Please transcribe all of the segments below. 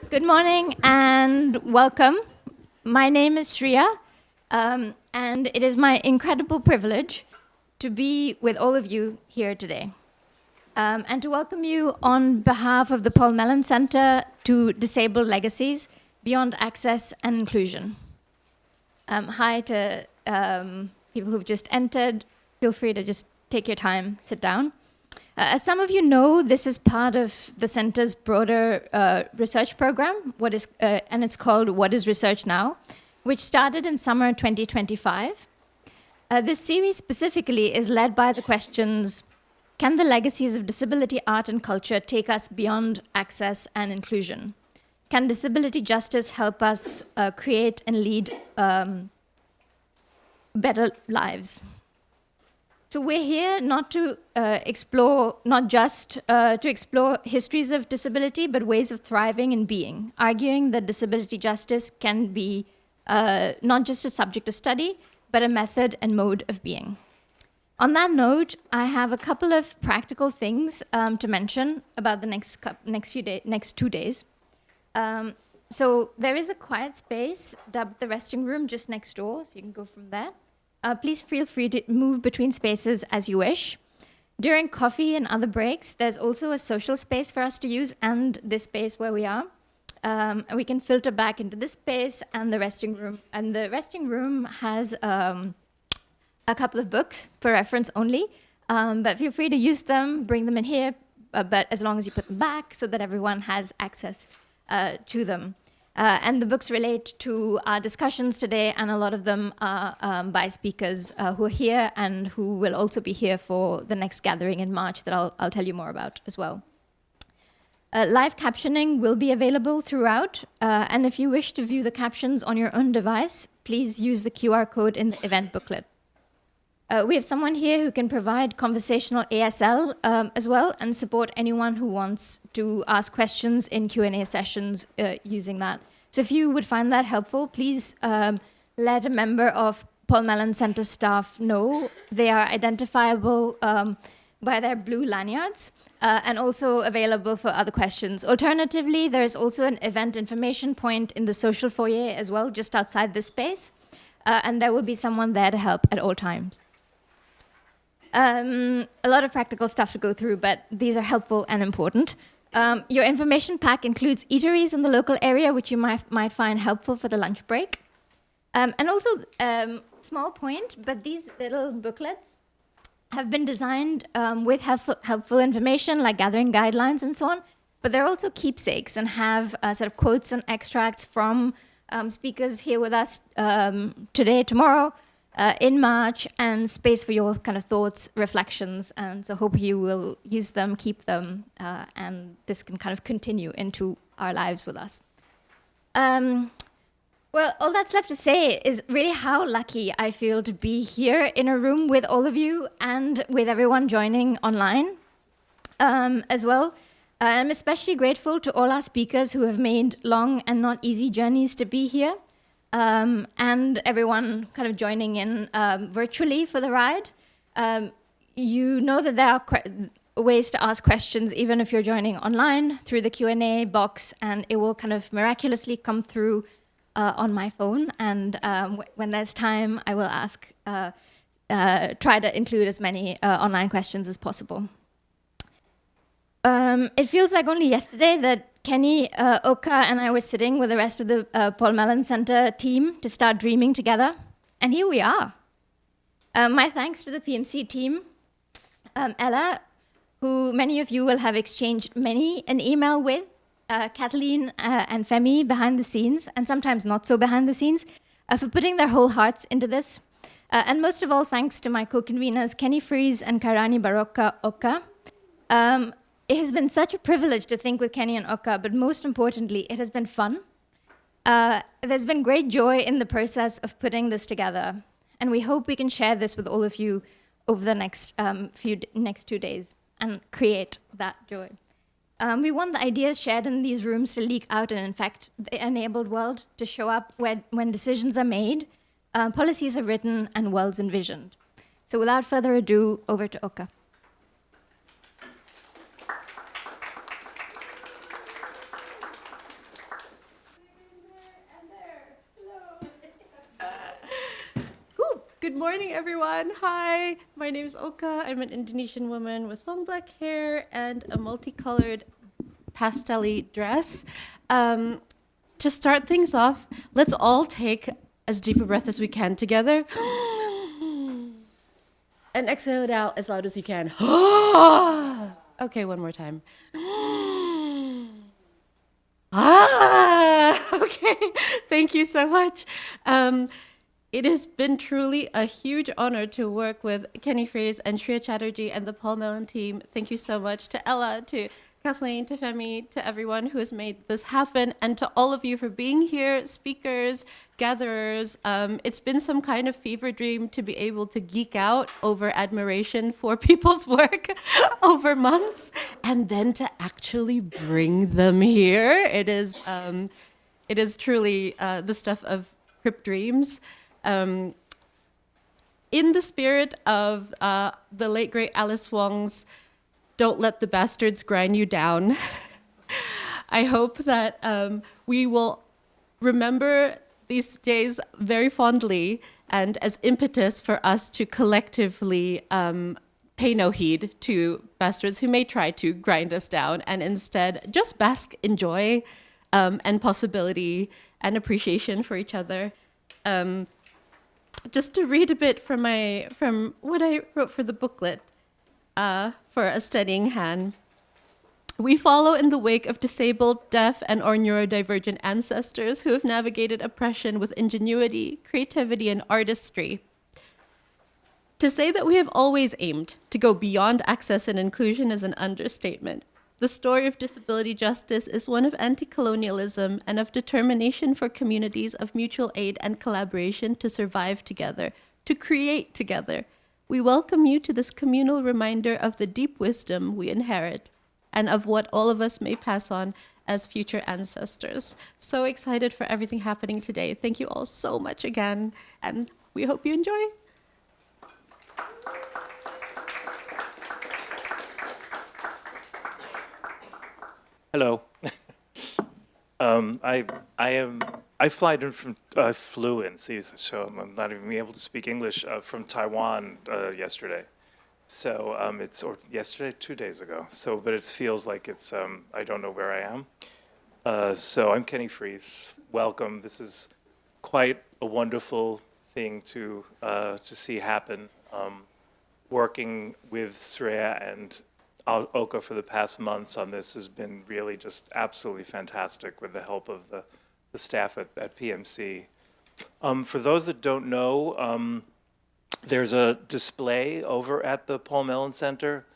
Good morning and welcome. My name is Sria, and it is my incredible privilege to be with all of you here today, and to welcome you on behalf of the Paul Mellon Center to Disable Legacies, Beyond Access and Inclusion. Hi to people who've just entered. Feel free to just take your time, sit down. As some of you know, this is part of the center's broader research program, and it's called What is Research Now, which started in summer 2025. This series specifically is led by the questions, can the legacies of disability art and culture take us beyond access and inclusion? Can disability justice help us create and lead better lives? So we're here not to explore histories of disability, but ways of thriving and being, arguing that disability justice can be not just a subject of study, but a method and mode of being. On that note, I have a couple of practical things to mention about the next 2 days. So there is a quiet space dubbed the resting room just next door, so you can go from there. Please feel free to move between spaces as you wish. During coffee and other breaks, there's also a social space for us to use and this space where we are. We can filter back into this space and the resting room. And the resting room has a couple of books for reference only, but feel free to use them, bring them in here, but as long as you put them back so that everyone has access to them. And the books relate to our discussions today, and a lot of them are by speakers who are here and who will also be here for the next gathering in March that I'll tell you more about as well. Live captioning will be available throughout, and if you wish to view the captions on your own device, please use the QR code in the event booklet. We have someone here who can provide conversational ASL as well and support anyone who wants to ask questions in Q&A sessions using that. So if you would find that helpful, please let a member of Paul Mellon Center staff know. They are identifiable by their blue lanyards and also available for other questions. Alternatively, there is also an event information point in the social foyer as well, just outside this space, and there will be someone there to help at all times. A lot of practical stuff to go through, but these are helpful and important. Your information pack includes eateries in the local area, which you might find helpful for the lunch break. And also, small point, but these little booklets have been designed with helpful information, like gathering guidelines and so on, but they're also keepsakes and have sort of quotes and extracts from speakers here with us today, tomorrow, in March, and space for your kind of thoughts, reflections, and so hope you will use them, keep them, and this can kind of continue into our lives with us. Well, all that's left to say is really how lucky I feel to be here in a room with all of you and with everyone joining online as well. I'm especially grateful to all our speakers who have made long and not easy journeys to be here. And everyone kind of joining in virtually for the ride. You know that there are ways to ask questions even if you're joining online through the Q&A box, and it will kind of miraculously come through on my phone. And when there's time, I will try to include as many online questions as possible. It feels like only yesterday that Kenny, Oka, and I were sitting with the rest of the Paul Mellon Center team to start dreaming together. And here we are. My thanks to the PMC team, Ella, who many of you will have exchanged many an email with, Kathleen and Femi behind the scenes, and sometimes not so behind the scenes, for putting their whole hearts into this. And most of all, thanks to my co-conveners, Kenny Freeze and Khairani Barokka Oka. It has been such a privilege to think with Kenny and Oka, but most importantly, it has been fun. There's been great joy in the process of putting this together, and we hope we can share this with all of you over the next 2 days and create that joy. We want the ideas shared in these rooms to leak out and infect the enabled world, to show up when decisions are made, policies are written, and worlds envisioned. So without further ado, over to Oka. Good morning, everyone. Hi, my name is Oka. I'm an Indonesian woman with long black hair and a multicolored pastel-y dress. To start things off, let's all take as deep a breath as we can together. And exhale it out as loud as you can. Okay, one more time. Okay, thank you so much. It has been truly a huge honor to work with Kenny Freys and Sria Chatterjee and the Paul Mellon team. Thank you so much to Ella, to Kathleen, to Femi, to everyone who has made this happen, and to all of you for being here, speakers, gatherers. It's been some kind of fever dream to be able to geek out over admiration for people's work over months, and then to actually bring them here. It is truly the stuff of crypt dreams. In the spirit of the late, great Alice Wong's "Don't Let the Bastards Grind You Down," I hope that we will remember these days very fondly and as impetus for us to collectively pay no heed to bastards who may try to grind us down, and instead just bask in joy and possibility and appreciation for each other. Just to read a bit from what I wrote for the booklet for a steadying hand. We follow in the wake of disabled, deaf, and/or neurodivergent ancestors who have navigated oppression with ingenuity, creativity, and artistry. To say that we have always aimed to go beyond access and inclusion is an understatement. The story of disability justice is one of anti-colonialism and of determination for communities of mutual aid and collaboration to survive together, to create together. We welcome you to this communal reminder of the deep wisdom we inherit and of what all of us may pass on as future ancestors. So excited for everything happening today. Thank you all so much again, and we hope you enjoy. Hello. I flew in, see, so I'm not even able to speak English, from Taiwan yesterday. So or yesterday, 2 days ago. So, but it feels like it's, I don't know where I am. So I'm Kenny Freys. Welcome. This is quite a wonderful thing to see happen. Working with Sria and Oka for the past months on this has been really just absolutely fantastic with the help of the staff at PMC. For those that don't know, there's a display over at the Paul Mellon Center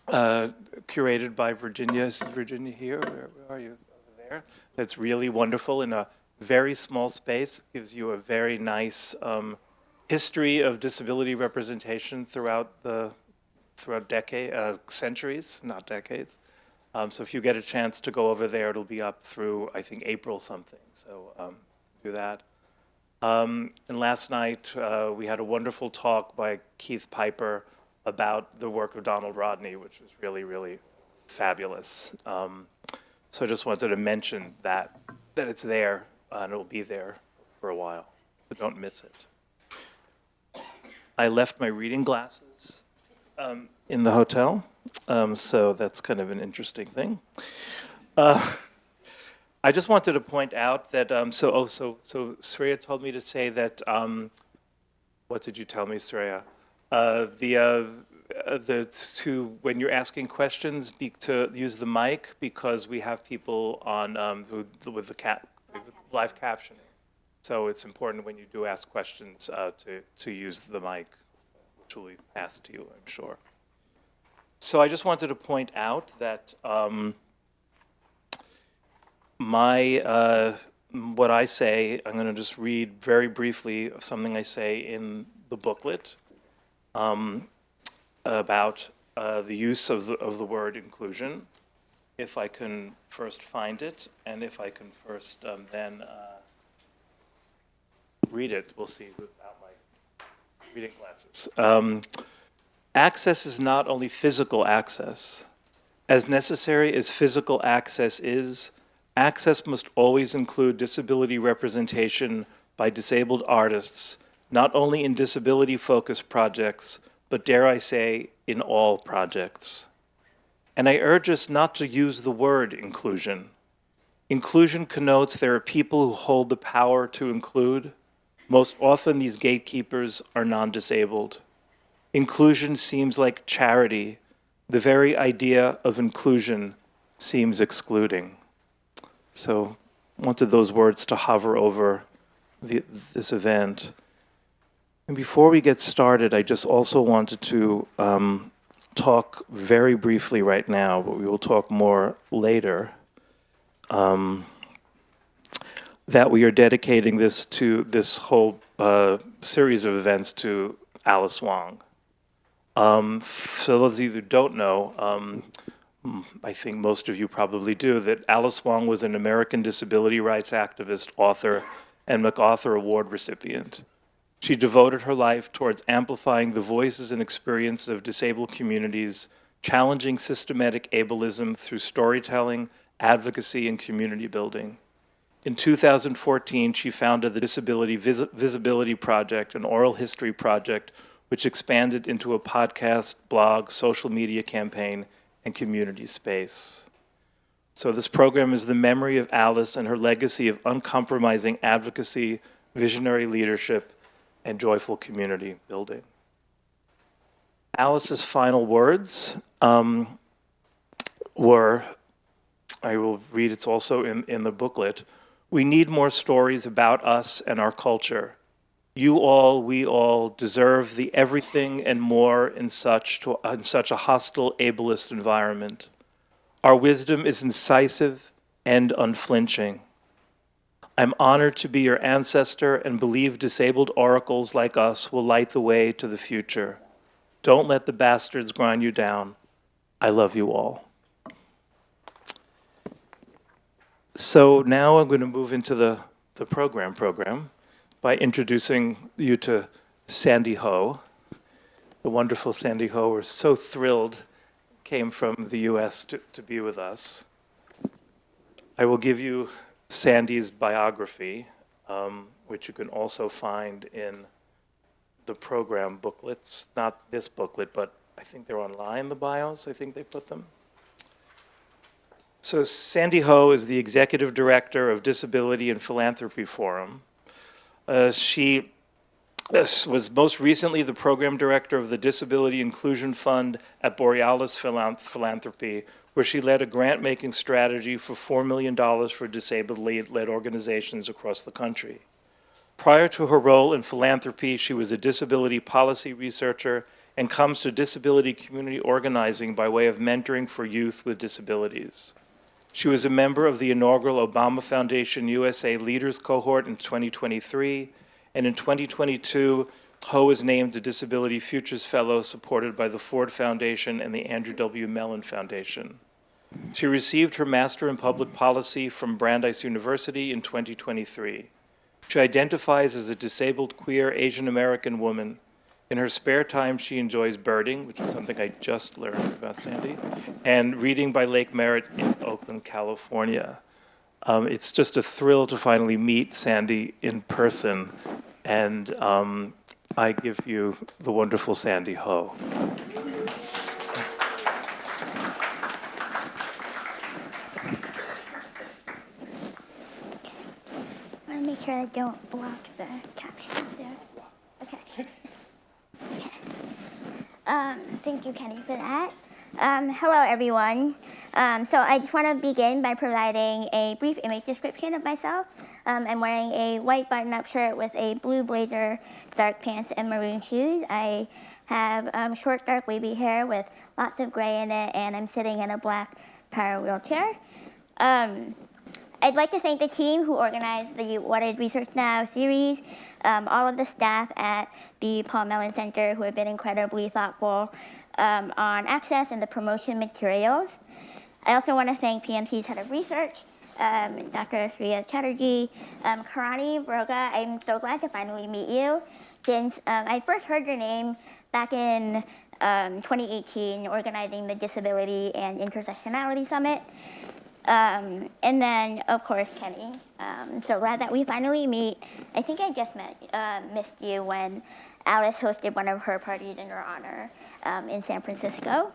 curated by Virginia. Is Virginia here? Where are you? Over there. That's really wonderful in a very small space. Gives you a very nice history of disability representation throughout centuries, not decades. So if you get a chance to go over there, it'll be up through, I think, April something. So do that. And last night, we had a wonderful talk by Keith Piper about the work of Donald Rodney, which was really, really fabulous. So I just wanted to mention that it's there, and it'll be there for a while. So don't miss it. I left my reading glasses in the hotel, so that's kind of an interesting thing. I just wanted to point out that, so Sria told me to say that, what did you tell me, Sria? When you're asking questions, to use the mic, because we have people on with the live captioning. So it's important when you do ask questions to use the mic, which will be passed to you, I'm sure. So I just wanted to point out that what I say, I'm going to just read very briefly of something I say in the booklet about the use of the word inclusion. If I can first find it, and if I can first then read it, we'll see without my reading glasses. Access is not only physical access. As necessary as physical access is, access must always include disability representation by disabled artists not only in disability-focused projects, but dare I say, in all projects. And I urge us not to use the word inclusion. Inclusion connotes there are people who hold the power to include. Most often, these gatekeepers are non-disabled. Inclusion seems like charity. The very idea of inclusion seems excluding. So I wanted those words to hover over this event. And before we get started, I just also wanted to talk very briefly right now, but we will talk more later, that we are dedicating this whole series of events to Alice Wong. For those of you who don't know, I think most of you probably do, that Alice Wong was an American disability rights activist, author, and MacArthur Award recipient. She devoted her life towards amplifying the voices and experiences of disabled communities, challenging systematic ableism through storytelling, advocacy, and community building. In 2014, she founded the Disability Visibility Project, an oral history project which expanded into a podcast, blog, social media campaign, and community space. So this program is the memory of Alice and her legacy of uncompromising advocacy, visionary leadership, and joyful community building. Alice's final words were, I will read, it's also in the booklet, "We need more stories about us and our culture. You all, we all deserve the everything and more in such a hostile, ableist environment. Our wisdom is incisive and unflinching. I'm honored to be your ancestor and believe disabled oracles like us will light the way to the future. Don't let the bastards grind you down. I love you all." So now I'm going to move into the program by introducing you to Sandy Ho, the wonderful Sandy Ho. We're so thrilled came from the US to be with us. I will give you Sandy's biography, which you can also find in the program booklets. Not this booklet, but I think they're online, the bios. I think they put them. So Sandy Ho is the Executive Director of Disability and Philanthropy Forum. She was most recently the Program Director of the Disability Inclusion Fund at Borealis Philanthropy, where she led a grant-making strategy for $4 million for disabled-led organizations across the country. Prior to her role in philanthropy, she was a disability policy researcher and comes to disability community organizing by way of mentoring for youth with disabilities. She was a member of the inaugural Obama Foundation USA Leaders Cohort in 2023, and in 2022, Ho was named a Disability Futures Fellow supported by the Ford Foundation and the Andrew W. Mellon Foundation. She received her Master in Public Policy from Brandeis University in 2023. She identifies as a disabled, queer, Asian American woman. In her spare time, she enjoys birding, which is something I just learned about Sandy, and reading by Lake Merritt in Oakland, California. It's just a thrill to finally meet Sandy in person, and I give you the wonderful Sandy Ho. I want to make sure I don't block the captions there. Okay. Thank you, Kenny, for that. Hello, everyone. So I just want to begin by providing a brief image description of myself. I'm wearing a white button-up shirt with a blue blazer, dark pants, and maroon shoes. I have short, dark, wavy hair with lots of gray in it, and I'm sitting in a black power wheelchair. I'd like to thank the team who organized the What is Research Now series, all of the staff at the Paul Mellon Center who have been incredibly thoughtful on access and the promotion materials. I also want to thank PMC's head of research, Dr. Sria Chatterjee, Khairani, Barokka. I'm so glad to finally meet you. Since I first heard your name back in 2018, organizing the Disability and Intersectionality Summit. And then, of course, Kenny. So glad that we finally meet. I think I just missed you when Alice hosted one of her parties in your honor in San Francisco.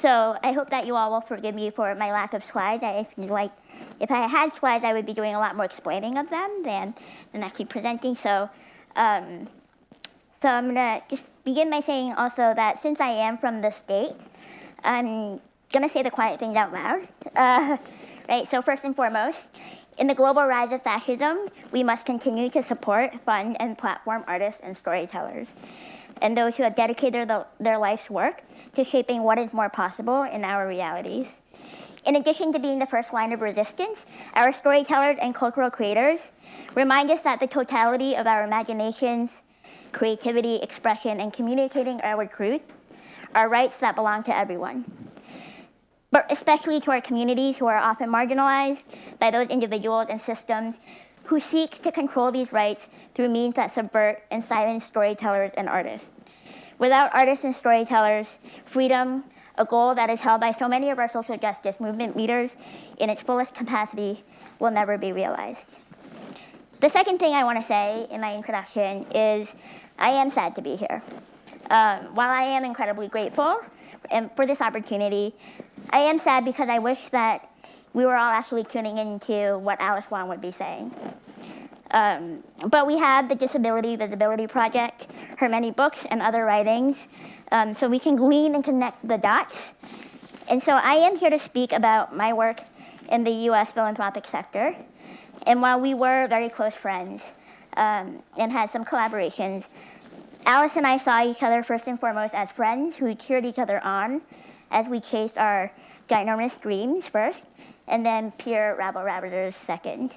So I hope that you all will forgive me for my lack of slides. I feel like if I had slides, I would be doing a lot more explaining of them than actually presenting. So I'm gonna just begin by saying also that since I am from the state, I'm gonna say the quiet things out loud. Right, so first and foremost, in the global rise of fascism, we must continue to support, fund, and platform artists and storytellers, and those who have dedicated their life's work to shaping what is more possible in our realities. In addition to being the first line of resistance, our storytellers and cultural creators remind us that the totality of our imaginations, creativity, expression, and communicating our truth are rights that belong to everyone, but especially to our communities who are often marginalized by those individuals and systems who seek to control these rights through means that subvert and silence storytellers and artists. Without artists and storytellers, freedom, a goal that is held by so many of our social justice movement leaders in its fullest capacity, will never be realized. The second thing I want to say in my introduction is I am sad to be here. While I am incredibly grateful for this opportunity, I am sad because I wish that we were all actually tuning into what Alice Wong would be saying. But we have the Disability Visibility Project, her many books and other writings, so we can glean and connect the dots. And so I am here to speak about my work in the US philanthropic sector. And while we were very close friends and had some collaborations, Alice and I saw each other first and foremost as friends who cheered each other on as we chased our ginormous dreams first, and then peer rabble-rabbiters second.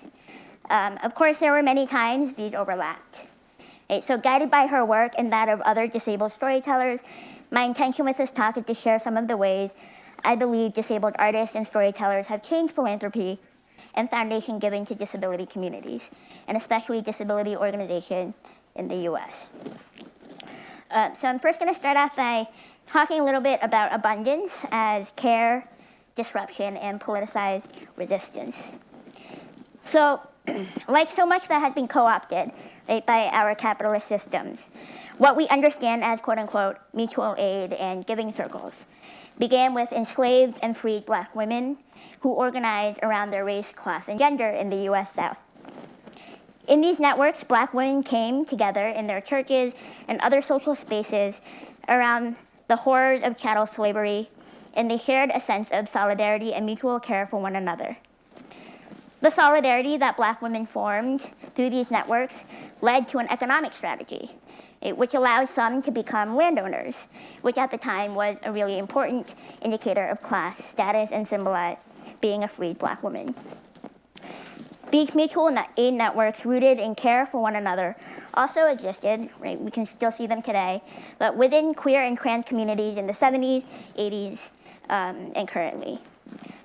Of course, there were many times these overlapped. Okay, so guided by her work and that of other disabled storytellers, my intention with this talk is to share some of the ways I believe disabled artists and storytellers have changed philanthropy and foundation giving to disability communities, and especially disability organizations in the US. So I'm first going to start off by talking a little bit about abundance as care, disruption, and politicized resistance. So, like so much that has been co-opted, right, by our capitalist systems, what we understand as quote-unquote mutual aid and giving circles began with enslaved and freed Black women who organized around their race, class, and gender in the US South. In these networks, Black women came together in their churches and other social spaces around the horrors of chattel slavery, and they shared a sense of solidarity and mutual care for one another. The solidarity that Black women formed through these networks led to an economic strategy, which allowed some to become landowners, which at the time was a really important indicator of class status and symbolized being a freed Black woman. These mutual aid networks rooted in care for one another also existed, right? We can still see them today, but within queer and trans communities in the 70s, 80s, and currently.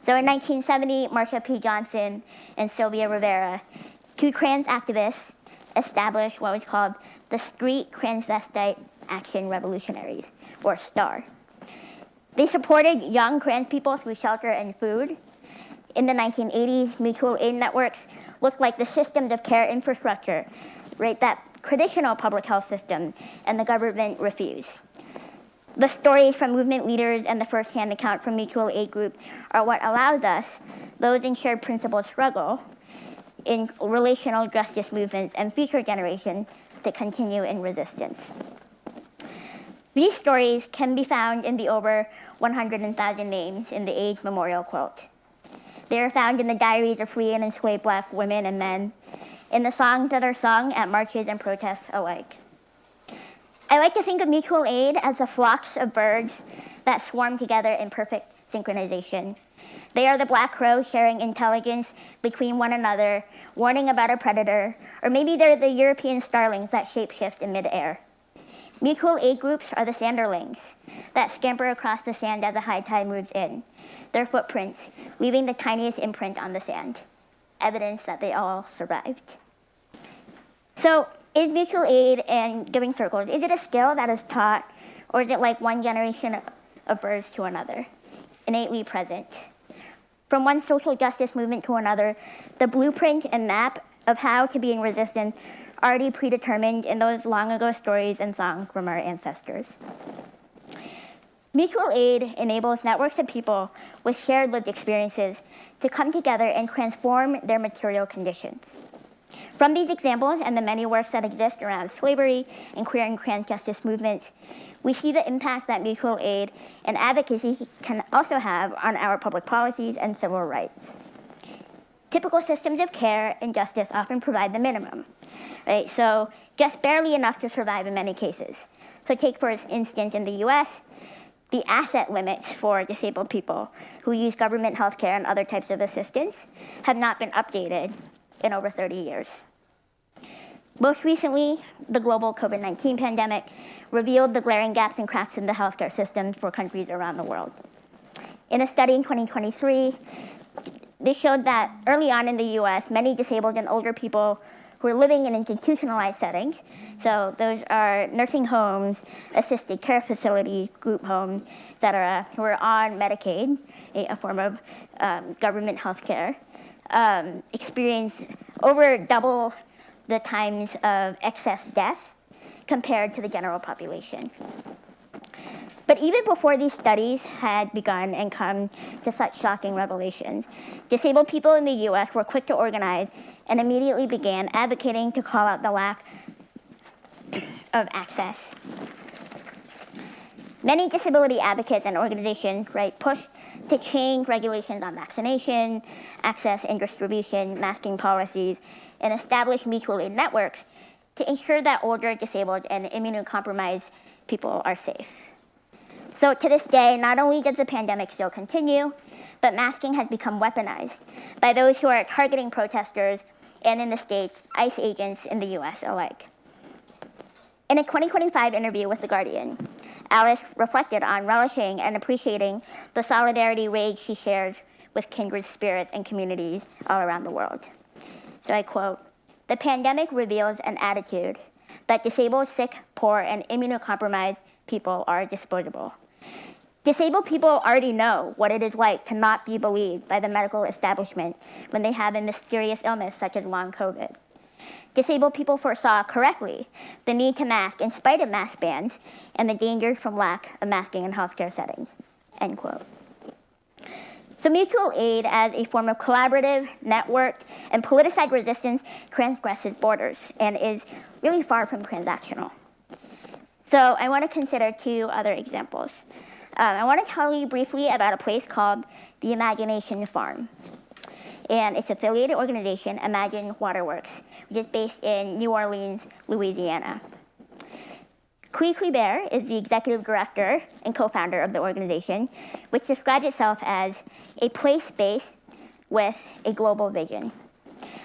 So in 1970, Marsha P. Johnson and Sylvia Rivera, two trans activists, established what was called the Street Transvestite Action Revolutionaries, or STAR. They supported young trans people through shelter and food. In the 1980s, mutual aid networks looked like the systems of care infrastructure, right, that traditional public health system and the government refused. The stories from movement leaders and the firsthand account from mutual aid groups are what allows us, those in shared principled struggle, in relational justice movements and future generations to continue in resistance. These stories can be found in the over 100,000 names in the AIDS Memorial Quilt. They are found in the diaries of free and enslaved Black women and men, in the songs that are sung at marches and protests alike. I like to think of mutual aid as the flocks of birds that swarm together in perfect synchronization. They are the black crows sharing intelligence between one another, warning about a predator, or maybe they're the European starlings that shapeshift in midair. Mutual aid groups are the sanderlings that scamper across the sand as the high tide moves in, their footprints leaving the tiniest imprint on the sand, evidence that they all survived. So, is mutual aid and giving circles, is it a skill that is taught, or is it like one generation of birds to another? innately present. From one social justice movement to another, the blueprint and map of how to be in resistance already predetermined in those long ago stories and songs from our ancestors. Mutual aid enables networks of people with shared lived experiences to come together and transform their material conditions. From these examples and the many works that exist around slavery and queer and trans justice movements, we see the impact that mutual aid and advocacy can also have on our public policies and civil rights. Typical systems of care and justice often provide the minimum, right? So just barely enough to survive in many cases. So take, for instance, in the US, the asset limits for disabled people who use government health care and other types of assistance have not been updated in over 30 years. Most recently, the global COVID-19 pandemic revealed the glaring gaps and cracks in the healthcare system for countries around the world. In a study in 2023, they showed that early on in the US, many disabled and older people who are living in institutionalized settings, so those are nursing homes, assisted care facilities, group homes, et cetera, who are on Medicaid, a form of government health care, experience over double the times of excess deaths compared to the general population. But even before these studies had begun and come to such shocking revelations, disabled people in the US were quick to organize and immediately began advocating to call out the lack of access. Many disability advocates and organizations pushed to change regulations on vaccination, access and distribution, masking policies, and establish mutual aid networks to ensure that older, disabled, and immunocompromised people are safe. So to this day, not only does the pandemic still continue, but masking has become weaponized by those who are targeting protesters and in the States, ICE agents in the US alike. In a 2025 interview with The Guardian, Alice reflected on relishing and appreciating the solidarity rage she shares with kindred spirits and communities all around the world. So I quote, "The pandemic reveals an attitude that disabled, sick, poor, and immunocompromised people are disposable. Disabled people already know what it is like to not be believed by the medical establishment when they have a mysterious illness such as long COVID. Disabled people foresaw correctly the need to mask in spite of mask bans and the dangers from lack of masking in healthcare settings," end quote. So mutual aid as a form of collaborative, networked, and politicized resistance transgresses borders and is really far from transactional. So I want to consider two other examples. I want to tell you briefly about a place called the Imagination Farm and its affiliated organization, Imagine Waterworks, which is based in New Orleans, Louisiana. Cui Bear is the executive director and co-founder of the organization, which describes itself as a place-based with a global vision.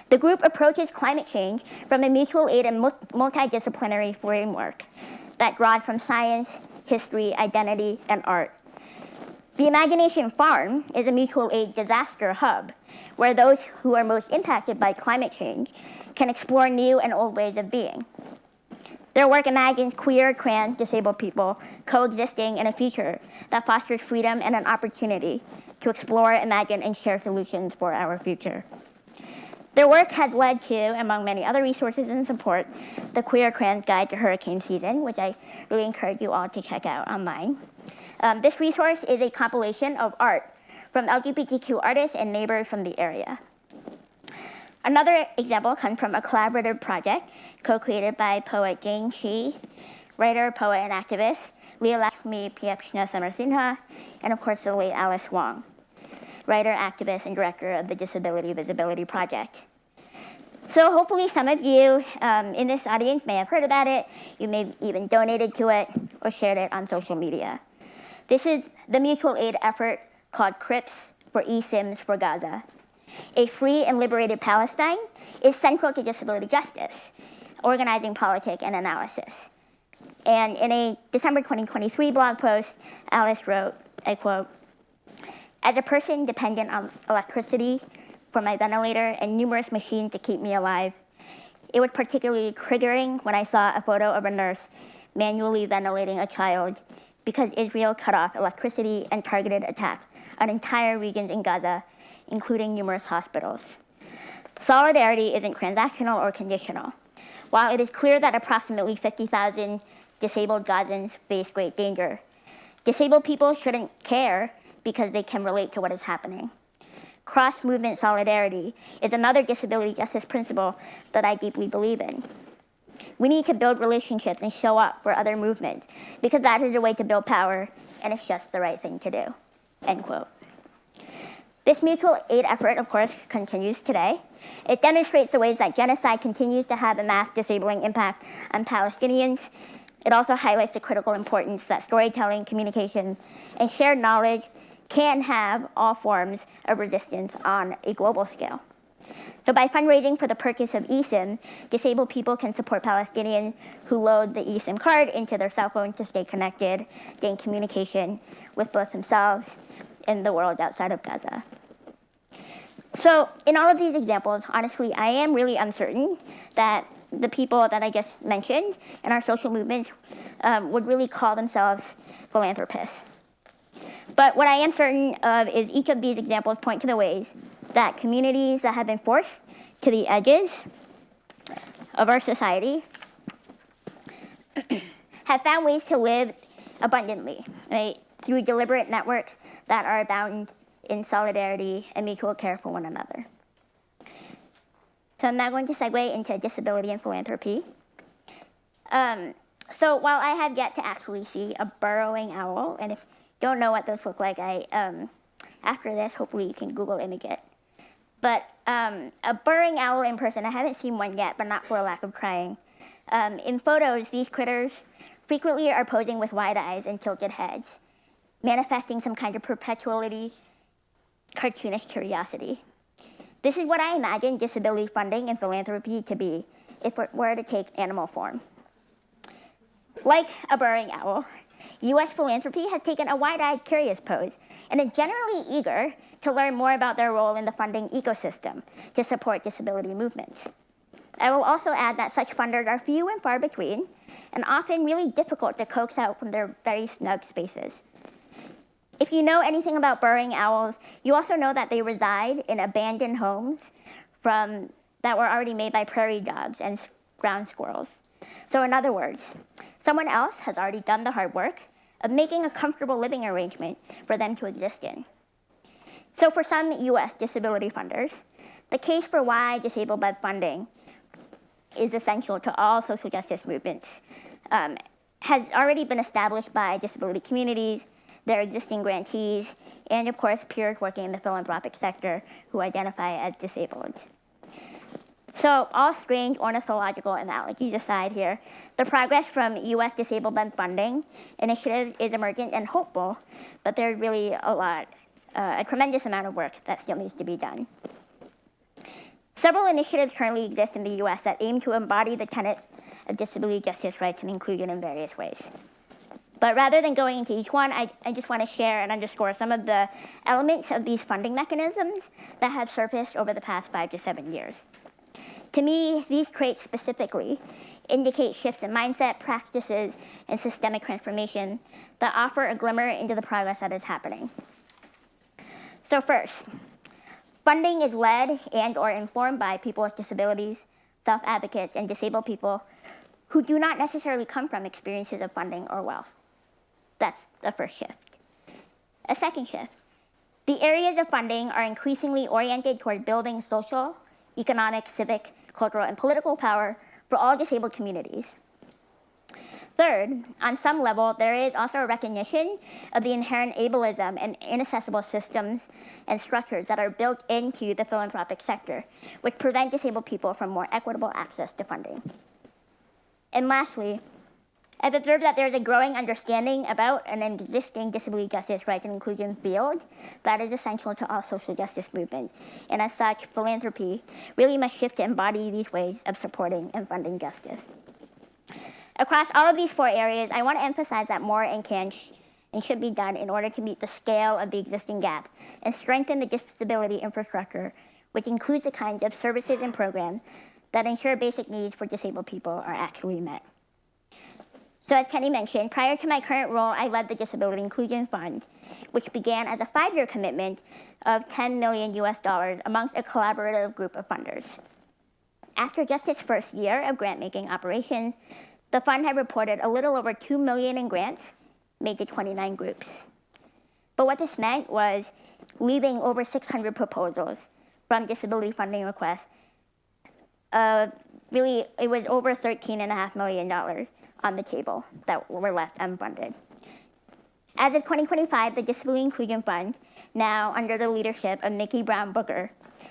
The group approaches climate change from a mutual aid and multidisciplinary framework that draws from science, history, identity, and art. The Imagination Farm is a mutual aid disaster hub where those who are most impacted by climate change can explore new and old ways of being. Their work imagines queer, trans, disabled people coexisting in a future that fosters freedom and an opportunity to explore, imagine, and share solutions for our future. Their work has led to, among many other resources and support, the Queer Trans Guide to Hurricane Season, which I really encourage you all to check out online. This resource is a compilation of art from LGBTQ artists and neighbors from the area. Another example comes from a collaborative project co-created by poet Jane Shi, writer, poet, and activist Leah Lakshmi Piyapshna Samarsinha, and of course the late Alice Wong, writer, activist, and director of the Disability Visibility Project. So hopefully some of you in this audience may have heard about it, you may have even donated to it or shared it on social media. This is the mutual aid effort called CRIPS for eSIMs for Gaza. A free and liberated Palestine is central to disability justice, organizing, politics, and analysis. And in a December 2023 blog post, Alice wrote, I quote, "As a person dependent on electricity for my ventilator and numerous machines to keep me alive, it was particularly triggering when I saw a photo of a nurse manually ventilating a child because Israel cut off electricity and targeted attacks on entire regions in Gaza, including numerous hospitals. Solidarity isn't transactional or conditional. While it is clear that approximately 50,000 disabled Gazans face great danger, disabled people shouldn't care because they can relate to what is happening. Cross-movement solidarity is another disability justice principle that I deeply believe in. We need to build relationships and show up for other movements because that is a way to build power and it's just the right thing to do, end quote. This mutual aid effort, of course, continues today. It demonstrates the ways that genocide continues to have a mass disabling impact on Palestinians. It also highlights the critical importance that storytelling, communication, and shared knowledge can have all forms of resistance on a global scale. So by fundraising for the purchase of eSIM, disabled people can support Palestinians who load the eSIM card into their cell phone to stay connected, gain communication with both themselves and the world outside of Gaza. So in all of these examples, honestly, I am really uncertain that the people that I just mentioned in our social movements would really call themselves philanthropists. But what I am certain of is each of these examples point to the ways that communities that have been forced to the edges of our society have found ways to live abundantly, right, through deliberate networks that are bound in solidarity and mutual care for one another. So I'm now going to segue into disability and philanthropy. So while I have yet to actually see a burrowing owl, and if you don't know what those look like, after this, hopefully you can Google image it. But a burrowing owl in person, I haven't seen one yet, but not for a lack of trying. In photos, these critters frequently are posing with wide eyes and tilted heads, manifesting some kind of perpetually cartoonish curiosity. This is what I imagine disability funding and philanthropy to be if it were to take animal form. Like a burrowing owl, U.S. philanthropy has taken a wide-eyed, curious pose and is generally eager to learn more about their role in the funding ecosystem to support disability movements. I will also add that such funders are few and far between and often really difficult to coax out from their very snug spaces. If you know anything about burrowing owls, you also know that they reside in abandoned homes that were already made by prairie dogs and ground squirrels. So in other words, someone else has already done the hard work of making a comfortable living arrangement for them to exist in. So for some U.S. disability funders, the case for why disabled-led funding is essential to all social justice movements has already been established by disability communities, their existing grantees, and of course peers working in the philanthropic sector who identify as disabled. So all strange ornithological analogies aside here, the progress from U.S. disabled-led funding initiatives is emergent and hopeful, but there's really a tremendous amount of work that still needs to be done. Several initiatives currently exist in the U.S. that aim to embody the tenets of disability justice, rights, and inclusion in various ways. But rather than going into each one, I just want to share and underscore some of the elements of these funding mechanisms that have surfaced over the past 5 to 7 years. To me, these traits specifically indicate shifts in mindset, practices, and systemic transformation that offer a glimmer into the progress that is happening. So first, funding is led and or informed by people with disabilities, self-advocates, and disabled people who do not necessarily come from experiences of funding or wealth. That's the first shift. A second shift, the areas of funding are increasingly oriented toward building social, economic, civic, cultural, and political power for all disabled communities. Third, on some level, there is also a recognition of the inherent ableism and inaccessible systems and structures that are built into the philanthropic sector, which prevent disabled people from more equitable access to funding. And lastly, I've observed that there's a growing understanding about an existing disability justice, rights, and inclusion field that is essential to all social justice movements. And as such, philanthropy really must shift to embody these ways of supporting and funding justice. Across all of these 4 areas, I want to emphasize that more can and should be done in order to meet the scale of the existing gap and strengthen the disability infrastructure, which includes the kinds of services and programs that ensure basic needs for disabled people are actually met. So as Kenny mentioned, prior to my current role, I led the Disability Inclusion Fund, which began as a 5-year commitment of $10 million amongst a collaborative group of funders. After just its first year of grant-making operation, the fund had reported a little over $2 million in grants made to 29 groups. But what this meant was leaving over 600 proposals from disability funding requests. Really, it was over $13.5 million on the table that were left unfunded. As of 2025, the Disability Inclusion Fund, now under the leadership of Nikki Brown Booker,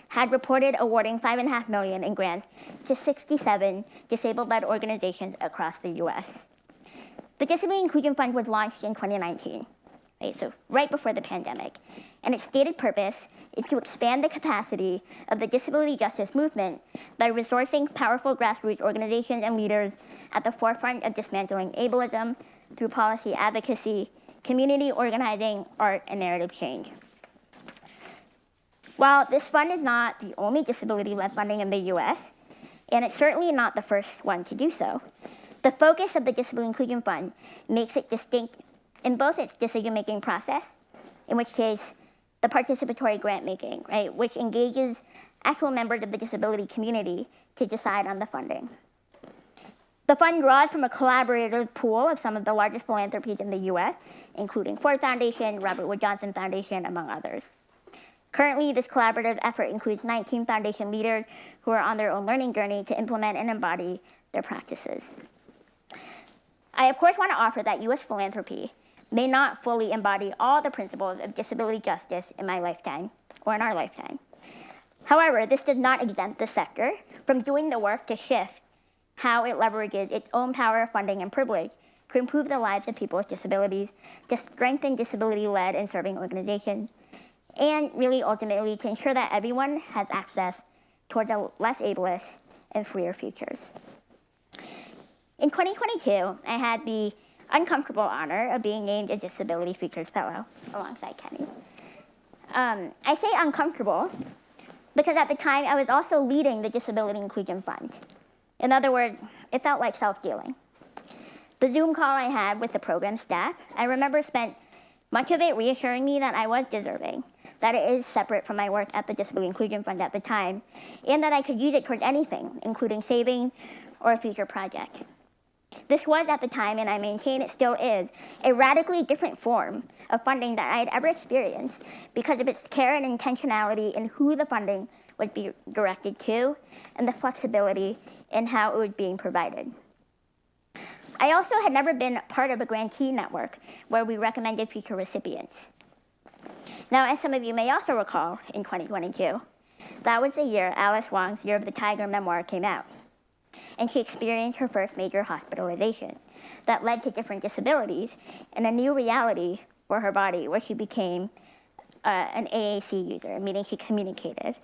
had reported awarding $5.5 million in grants to 67 disabled-led organizations across the U.S. The Disability Inclusion Fund was launched in 2019, right, so right before the pandemic, and its stated purpose is to expand the capacity of the disability justice movement by resourcing powerful grassroots organizations and leaders at the forefront of dismantling ableism through policy advocacy, community organizing, art, and narrative change. While this fund is not the only disability-led funding in the US, and it's certainly not the first one to do so, the focus of the Disability Inclusion Fund makes it distinct in both its decision-making process, in which case the participatory grant-making, right, which engages actual members of the disability community to decide on the funding. The fund draws from a collaborative pool of some of the largest philanthropies in the US, including Ford Foundation, Robert Wood Johnson Foundation, among others. Currently, this collaborative effort includes 19 foundation leaders who are on their own learning journey to implement and embody their practices. I, of course, want to offer that US philanthropy may not fully embody all the principles of disability justice in my lifetime, or in our lifetime. However, this does not exempt the sector from doing the work to shift how it leverages its own power, funding, and privilege to improve the lives of people with disabilities, to strengthen disability-led and serving organizations, and really ultimately to ensure that everyone has access towards a less ableist and freer futures. In 2022, I had the uncomfortable honor of being named a Disability Futures Fellow alongside Kenny. I say uncomfortable because at the time I was also leading the Disability Inclusion Fund. In other words, it felt like self-dealing. The Zoom call I had with the program staff, I remember spent much of it reassuring me that I was deserving, that it is separate from my work at the Disability Inclusion Fund at the time, and that I could use it towards anything, including saving or a future project. This was at the time, and I maintain it still is, a radically different form of funding that I had ever experienced because of its care and intentionality in who the funding would be directed to and the flexibility in how it was being provided. I also had never been part of a grantee network where we recommended future recipients. Now, as some of you may also recall, in 2022, that was the year Alice Wong's Year of the Tiger memoir came out, and she experienced her first major hospitalization that led to different disabilities and a new reality for her body where she became an AAC user, meaning she communicated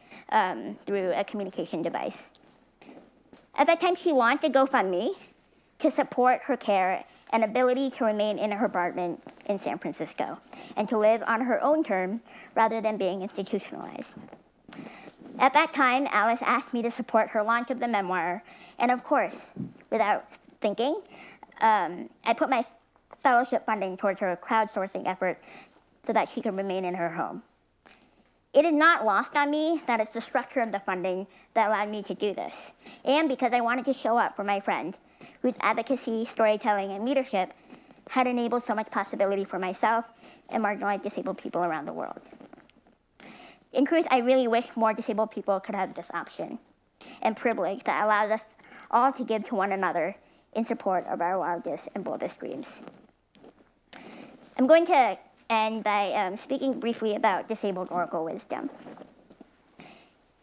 through a communication device. At that time, she launched a GoFundMe to support her care and ability to remain in her apartment in San Francisco and to live on her own terms rather than being institutionalized. At that time, Alice asked me to support her launch of the memoir, and of course, without thinking, I put my fellowship funding towards her crowdsourcing effort so that she could remain in her home. It is not lost on me that it's the structure of the funding that allowed me to do this, and because I wanted to show up for my friend, whose advocacy, storytelling, and leadership had enabled so much possibility for myself and marginalized disabled people around the world. In truth, I really wish more disabled people could have this option and privilege that allows us all to give to one another in support of our wildest and boldest dreams. I'm going to end by speaking briefly about disabled oracle wisdom.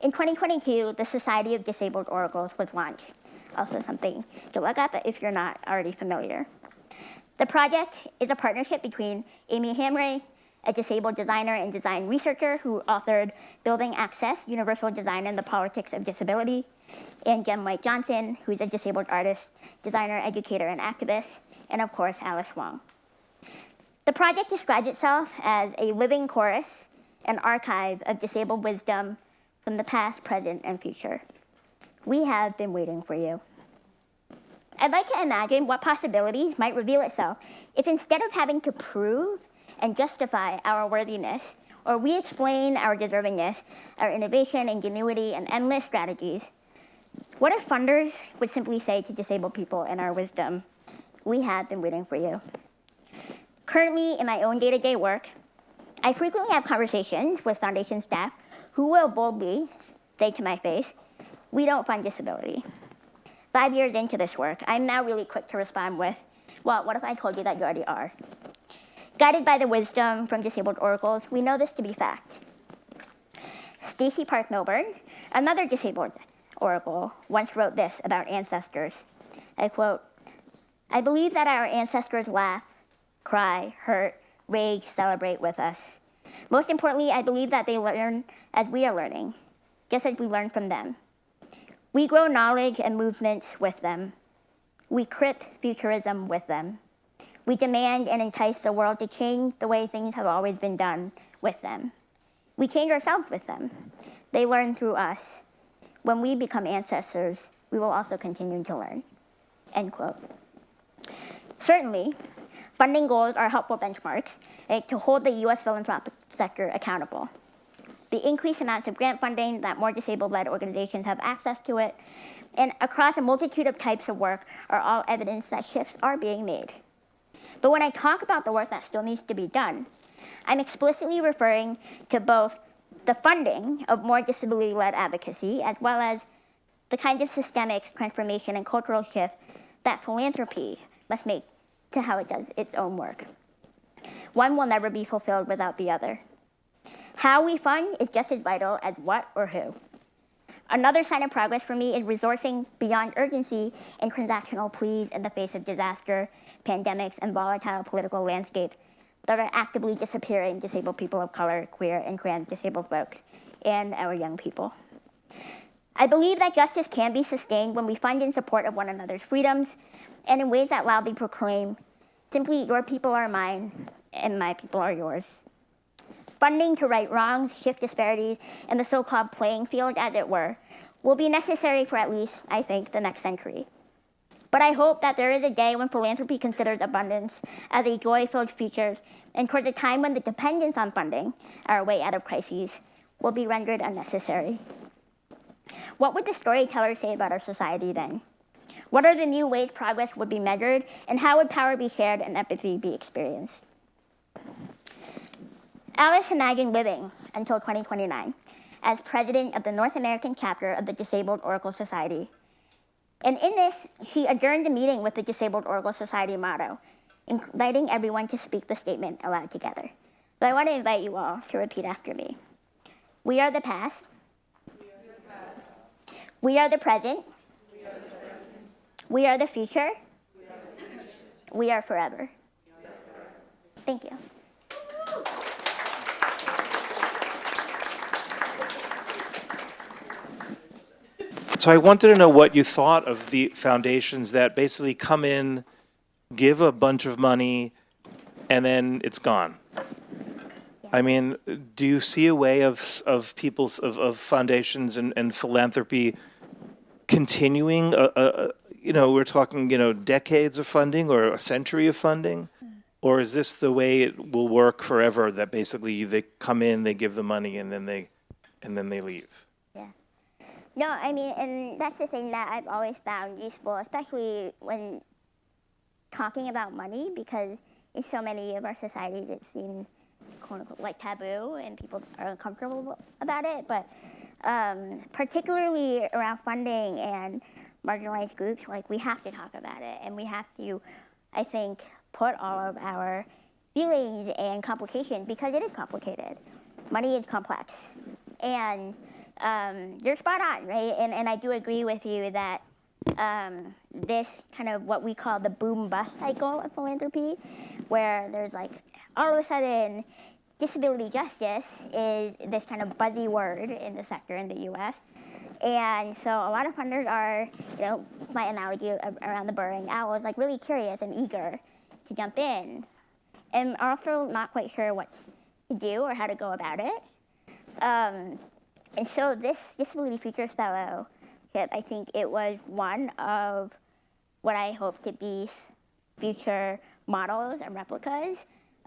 In 2022, the Society of Disabled Oracles was launched, also something to look up if you're not already familiar. The project is a partnership between Amy Hamray, a disabled designer and design researcher who authored Building Access, Universal Design and the Politics of Disability, and Jem White Johnson, who's a disabled artist, designer, educator, and activist, and of course, Alice Wong. The project describes itself as a living chorus, an archive of disabled wisdom from the past, present, and future. We have been waiting for you. I'd like to imagine what possibilities might reveal itself if instead of having to prove and justify our worthiness, or we explain our deservingness, our innovation, ingenuity, and endless strategies, what if funders would simply say to disabled people in our wisdom, we have been waiting for you. Currently, in my own day-to-day work, I frequently have conversations with foundation staff who will boldly say to my face, we don't fund disability. 5 years into this work, I'm now really quick to respond with, well, what if I told you that you already are? Guided by the wisdom from disabled oracles, we know this to be fact. Stacy Park Milburn, another disabled oracle, once wrote this about ancestors. I quote, I believe that our ancestors laugh, cry, hurt, rage, celebrate with us. Most importantly, I believe that they learn as we are learning, just as we learn from them. We grow knowledge and movements with them. We crypt futurism with them. We demand and entice the world to change the way things have always been done with them. We change ourselves with them. They learn through us. When we become ancestors, we will also continue to learn. End quote. Certainly, funding goals are helpful benchmarks to hold the U.S. philanthropic sector accountable. The increased amounts of grant funding that more disabled-led organizations have access to it, and across a multitude of types of work are all evidence that shifts are being made. But when I talk about the work that still needs to be done, I'm explicitly referring to both the funding of more disability-led advocacy, as well as the kinds of systemic transformation and cultural shift that philanthropy must make to how it does its own work. One will never be fulfilled without the other. How we fund is just as vital as what or who. Another sign of progress for me is resourcing beyond urgency and transactional pleas in the face of disaster, pandemics, and volatile political landscapes that are actively disappearing disabled people of color, queer, and trans disabled folks, and our young people. I believe that justice can be sustained when we fund in support of one another's freedoms and in ways that loudly proclaim, simply, your people are mine and my people are yours. Funding to right wrongs, shift disparities, and the so-called playing field, as it were, will be necessary for at least, I think, the next century. But I hope that there is a day when philanthropy considers abundance as a joy-filled future, and towards a time when the dependence on funding, our way out of crises, will be rendered unnecessary. What would the storyteller say about our society then? What are the new ways progress would be measured, and how would power be shared and empathy be experienced? Alice imagined living until 2029 as president of the North American chapter of the Disabled Oracle Society. And in this, she adjourned the meeting with the Disabled Oracle Society motto, inviting everyone to speak the statement aloud together. So I want to invite you all to repeat after me. We are the past. We are the present. We are the future. We are forever. Thank you. So I wanted to know what you thought of the foundations that basically come in, give a bunch of money, and then it's gone. I mean, do you see a way of foundations and philanthropy continuing? We're talking, decades of funding or a century of funding, or is this the way it will work forever? That basically they come in, they give the money, and then they leave. Yeah. No, I mean, and that's the thing that I've always found useful, especially when talking about money, because in so many of our societies it seems quote unquote like taboo and people are uncomfortable about it. But particularly around funding and marginalized groups, like we have to talk about it, and we have to, I think, put all of our feelings and complications, because it is complicated. Money is complex, and you're spot on, right? And I do agree with you that this kind of what we call the boom-bust cycle of philanthropy, where there's like all of a sudden disability justice is this kind of buzzy word in the sector in the U.S. And so a lot of funders are, my analogy around the burrowing owl is like really curious and eager to jump in, and are also not quite sure what to do or how to go about it. And so this Disability Futures Fellowship, I think it was one of what I hope to be future models and replicas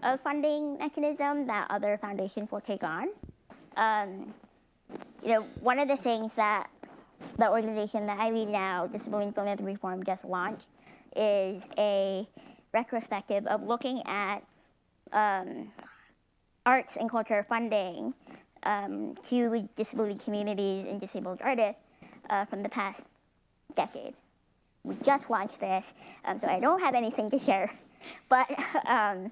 of funding mechanism that other foundations will take on. One of the things that the organization that I lead now, Disability and Philanthropy Forum, just launched is a retrospective of looking at arts and culture funding to disability communities and disabled artists from the past decade. We just launched this, so I don't have anything to share, but I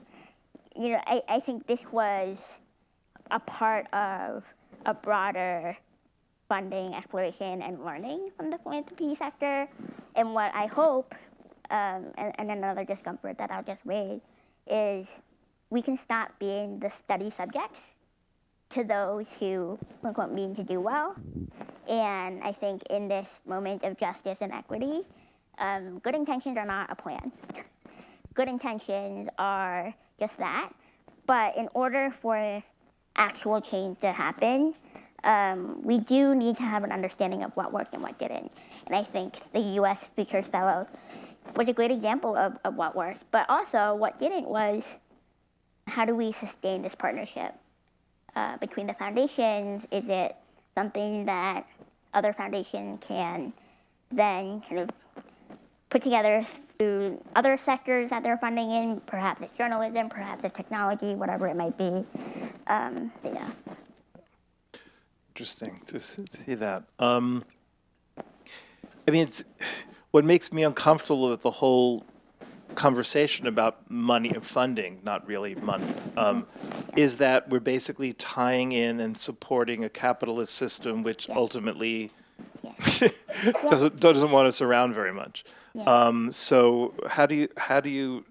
think this was a part of a broader funding, exploration, and learning from the philanthropy sector. And what I hope, and another discomfort that I'll just raise, is we can stop being the study subjects to those who, quote unquote, mean to do well. And I think in this moment of justice and equity, good intentions are not a plan. Good intentions are just that. But in order for actual change to happen, we do need to have an understanding of what worked and what didn't. And I think the U.S. Research Fellow was a great example of what worked. But also what didn't was, how do we sustain this partnership between the foundations? Is it something that other foundations can then kind of put together through other sectors that they're funding in? Perhaps it's journalism, perhaps it's technology, whatever it might be. Yeah. Interesting to see that. I mean, it's what makes me uncomfortable with the whole conversation about money and funding, not really money, is that we're basically tying in and supporting a capitalist system which ultimately doesn't want us around very much. So how do you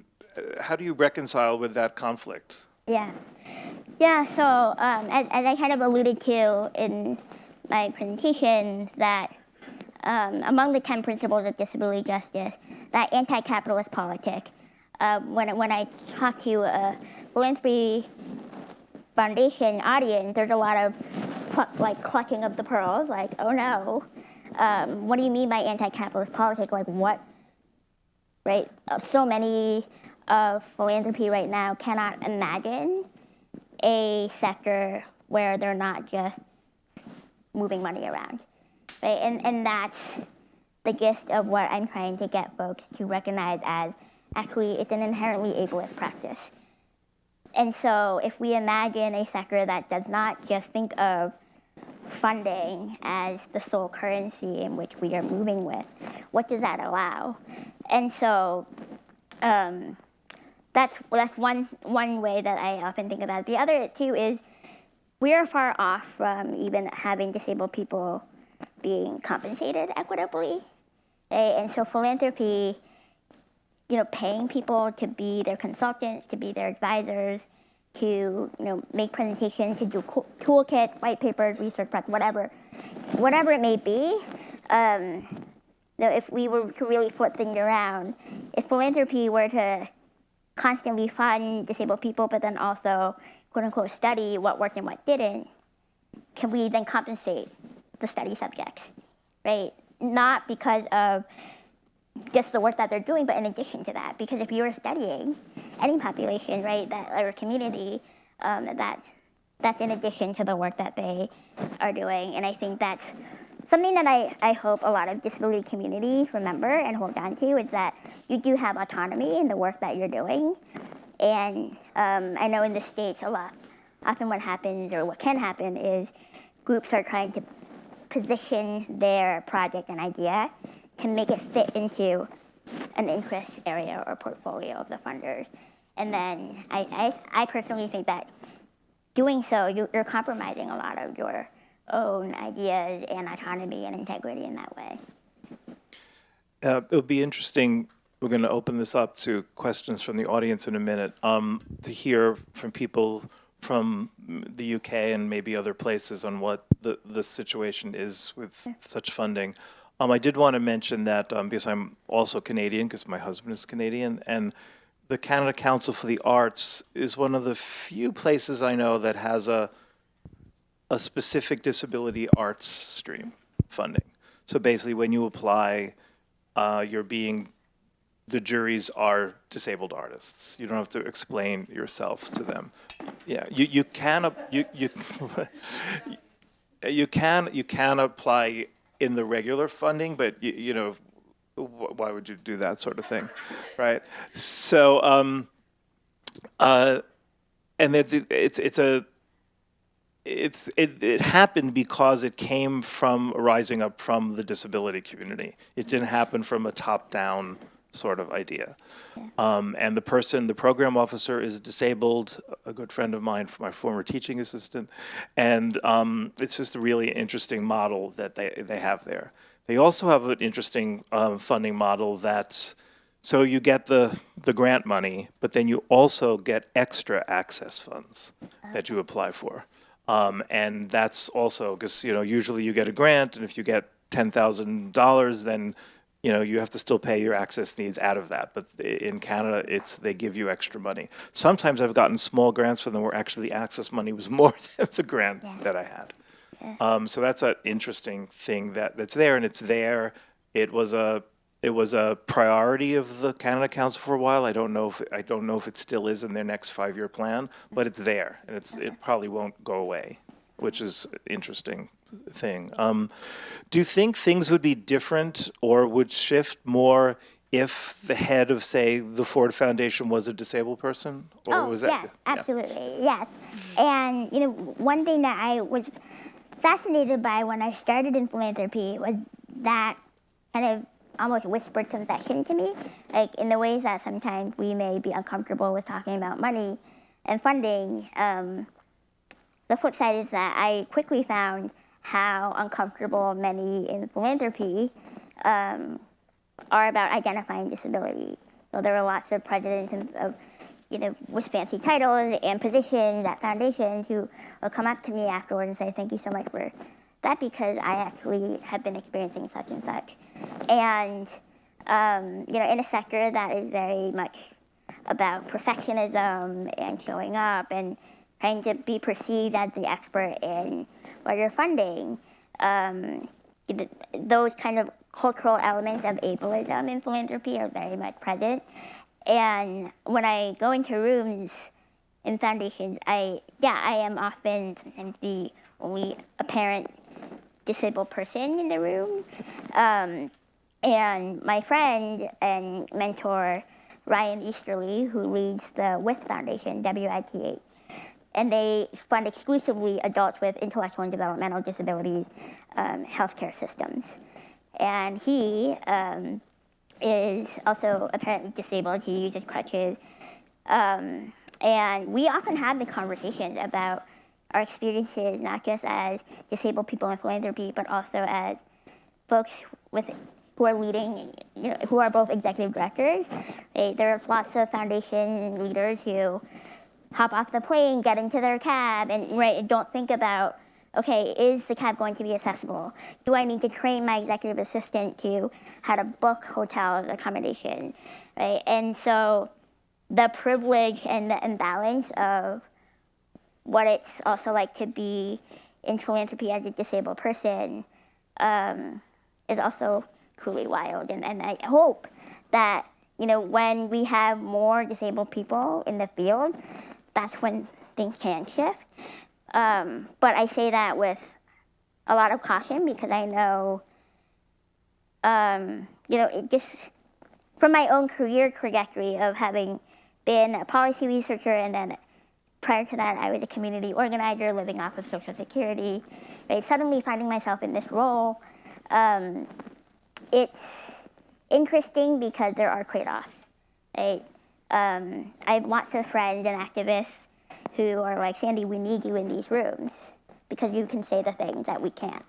reconcile with that conflict? So as I kind of alluded to in my presentation, that among the 10 principles of disability justice, that anti-capitalist politic, when I talk to a philanthropy foundation audience, there's a lot of clutching of the pearls, like, oh no, what do you mean by anti-capitalist politic? Like what, right? So many of philanthropy right now cannot imagine a sector where they're not just moving money around, right? And that's the gist of what I'm trying to get folks to recognize as actually it's an inherently ableist practice. And so if we imagine a sector that does not just think of funding as the sole currency in which we are moving with, what does that allow? And so that's one way that I often think about it. The other too is we are far off from even having disabled people being compensated equitably. Okay? And so philanthropy, paying people to be their consultants, to be their advisors, to make presentations, to do toolkits, white papers, research press, whatever it may be. If we were to really flip things around, if philanthropy were to constantly fund disabled people, but then also, quote unquote, study what worked and what didn't, can we then compensate the study subjects, right? Not because of just the work that they're doing, but in addition to that, because if you're studying any population, right, that or community, that's in addition to the work that they are doing. And I think that's something that I hope a lot of disability communities remember and hold on to, is that you do have autonomy in the work that you're doing. And I know in the States often what happens or what can happen is groups are trying to position their project and idea to make it fit into an interest area or portfolio of the funders. And then I personally think that doing so, you're compromising a lot of your own ideas and autonomy and integrity in that way. It'll be interesting. We're going to open this up to questions from the audience in a minute, to hear from people from the UK and maybe other places on what the situation is with such funding. I did want to mention that because I'm also Canadian, because my husband is Canadian, and the Canada Council for the Arts is one of the few places I know that has a specific disability arts stream funding. So basically when you apply, you're being the juries are disabled artists. You don't have to explain yourself to them. Yeah, you can you can apply in the regular funding, but you know, why would you do that sort of thing, right? So and it happened because it came from rising up from the disability community. It didn't happen from a top-down sort of idea. And the program officer is disabled, a good friend of mine, my former teaching assistant, and it's just a really interesting model that they have there. They also have an interesting funding model that's, so you get the grant money, but then you also get extra access funds that you apply for. And that's also, because, you know, usually you get a grant, and if you get $10,000, then, you know, you have to still pay your access needs out of that. But in Canada, they give you extra money. Sometimes I've gotten small grants for them where actually the access money was more than the grant that I had. So that's an interesting thing that's there, and it's there. It was a priority of the Canada Council for a while. I don't know if it still is in their next 5-year plan, but it's there, and it probably won't go away, which is an interesting thing. Do you think things would be different or would shift more if the head of, say, the Ford Foundation was a disabled person? Or was that? Yes, absolutely, yes. And, you know, one thing that I was fascinated by when I started in philanthropy was that kind of almost whispered confession to me, like in the ways that sometimes we may be uncomfortable with talking about money and funding. The flip side is that I quickly found how uncomfortable many in philanthropy are about identifying disability. So there are lots of presidents of you know, with fancy titles and positions at foundations who will come up to me afterward and say, thank you so much for that, because I actually have been experiencing such and such. And, you know, in a sector that is very much about perfectionism and showing up and trying to be perceived as the expert in what you're funding, those kind of cultural elements of ableism in philanthropy are very much present. And when I go into rooms in foundations, I am often sometimes the only apparent disabled person in the room. And my friend and mentor, Ryan Easterly, who leads the WITH Foundation, WITH, and they fund exclusively adults with intellectual and developmental disabilities healthcare systems. And he is also apparently disabled. He uses crutches. And we often have the conversations about our experiences, not just as disabled people in philanthropy, but also as folks who are leading, you know, who are both executive directors. There are lots of foundation leaders who hop off the plane, get into their cab, and don't think about, okay, is the cab going to be accessible? Do I need to train my executive assistant to how to book hotels accommodation, right? And so the privilege and the imbalance of what it's also like to be in philanthropy as a disabled person is also truly wild. And I hope that, you know, when we have more disabled people in the field, that's when things can shift. But I say that with a lot of caution, because I know, you know, it just from my own career trajectory of having been a policy researcher, and then prior to that, I was a community organizer living off of Social Security, right? Suddenly finding myself in this role, it's interesting because there are trade-offs, right? I have lots of friends and activists who are like, Sandy, we need you in these rooms because you can say the things that we can't.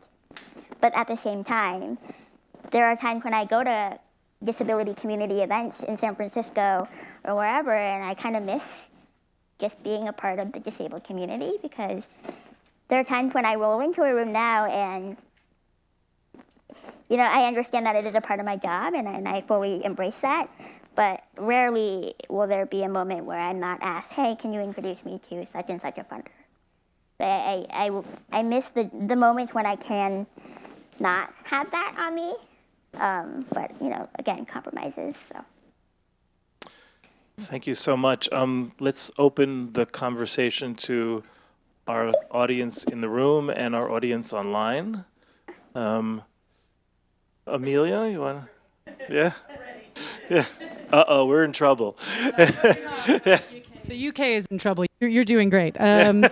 But at the same time, there are times when I go to disability community events in San Francisco or wherever, and I kind of miss just being a part of the disabled community, because there are times when I roll into a room now and, you know, I understand that it is a part of my job, and I fully embrace that. But rarely will there be a moment where I'm not asked, hey, can you introduce me to such and such a funder? I miss the moments when I can not have that on me. But, you know, again, compromises. So. Thank you so much. Let's open the conversation to our audience in the room and our audience online. Amelia, you want to? Yeah? Yeah. Uh-oh, we're in trouble. The UK is in trouble. You're doing great. Hi,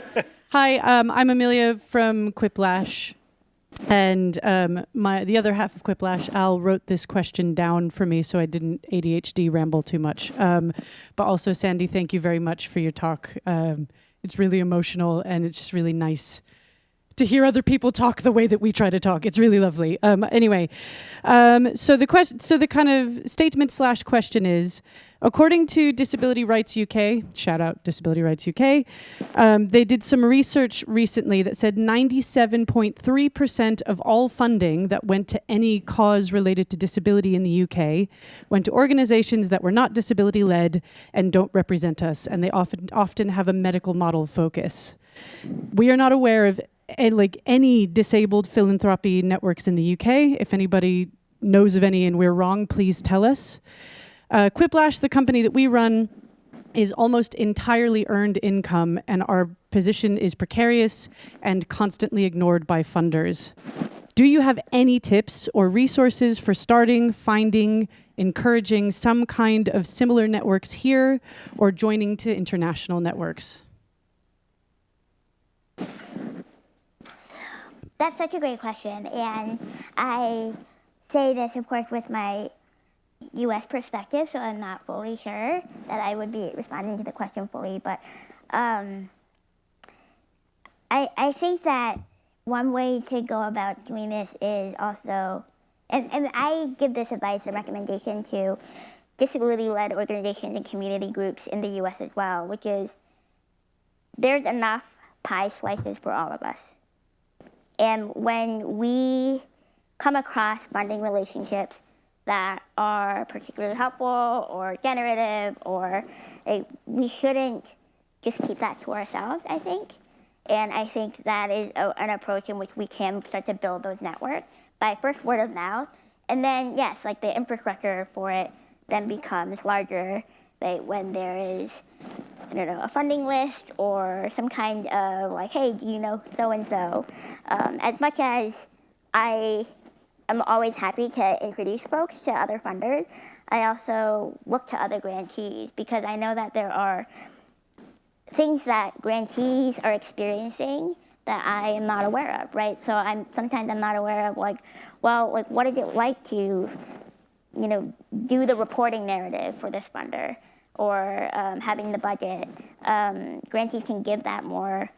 I'm Amelia from Quiplash. And the other half of Quiplash, Al wrote this question down for me so I didn't ADHD ramble too much. But also, Sandy, thank you very much for your talk. It's really emotional and it's just really nice to hear other people talk the way that we try to talk. It's really lovely. Anyway, so the kind of statement / question is, according to Disability Rights UK, shout out Disability Rights UK, they did some research recently that said 97.3% of all funding that went to any cause related to disability in the UK went to organizations that were not disability-led and don't represent us, and they often have a medical model focus. We are not aware of any disabled philanthropy networks in the UK. If anybody knows of any and we're wrong, please tell us. Quiplash, the company that we run, is almost entirely earned income, and our position is precarious and constantly ignored by funders. Do you have any tips or resources for starting, finding, encouraging some kind of similar networks here or joining to international networks? That's such a great question, and I say this, of course, with my U.S. perspective, so I'm not fully sure that I would be responding to the question fully, but I think that one way to go about doing this is also, and I give this advice and recommendation to disability-led organizations and community groups in the U.S. as well, which is there's enough pie slices for all of us. And when we come across funding relationships that are particularly helpful or generative, or we shouldn't just keep that to ourselves, I think. And I think that is an approach in which we can start to build those networks by first word of mouth. And then, yes, like the infrastructure for it then becomes larger when there is, I don't know, a funding list or some kind of like, hey, do you know so-and-so? As much as I am always happy to introduce folks to other funders, I also look to other grantees because I know that there are things that grantees are experiencing that I am not aware of, right? So sometimes I'm not aware of what is it like to, do the reporting narrative for this funder, or having the budget. Grantees can give that more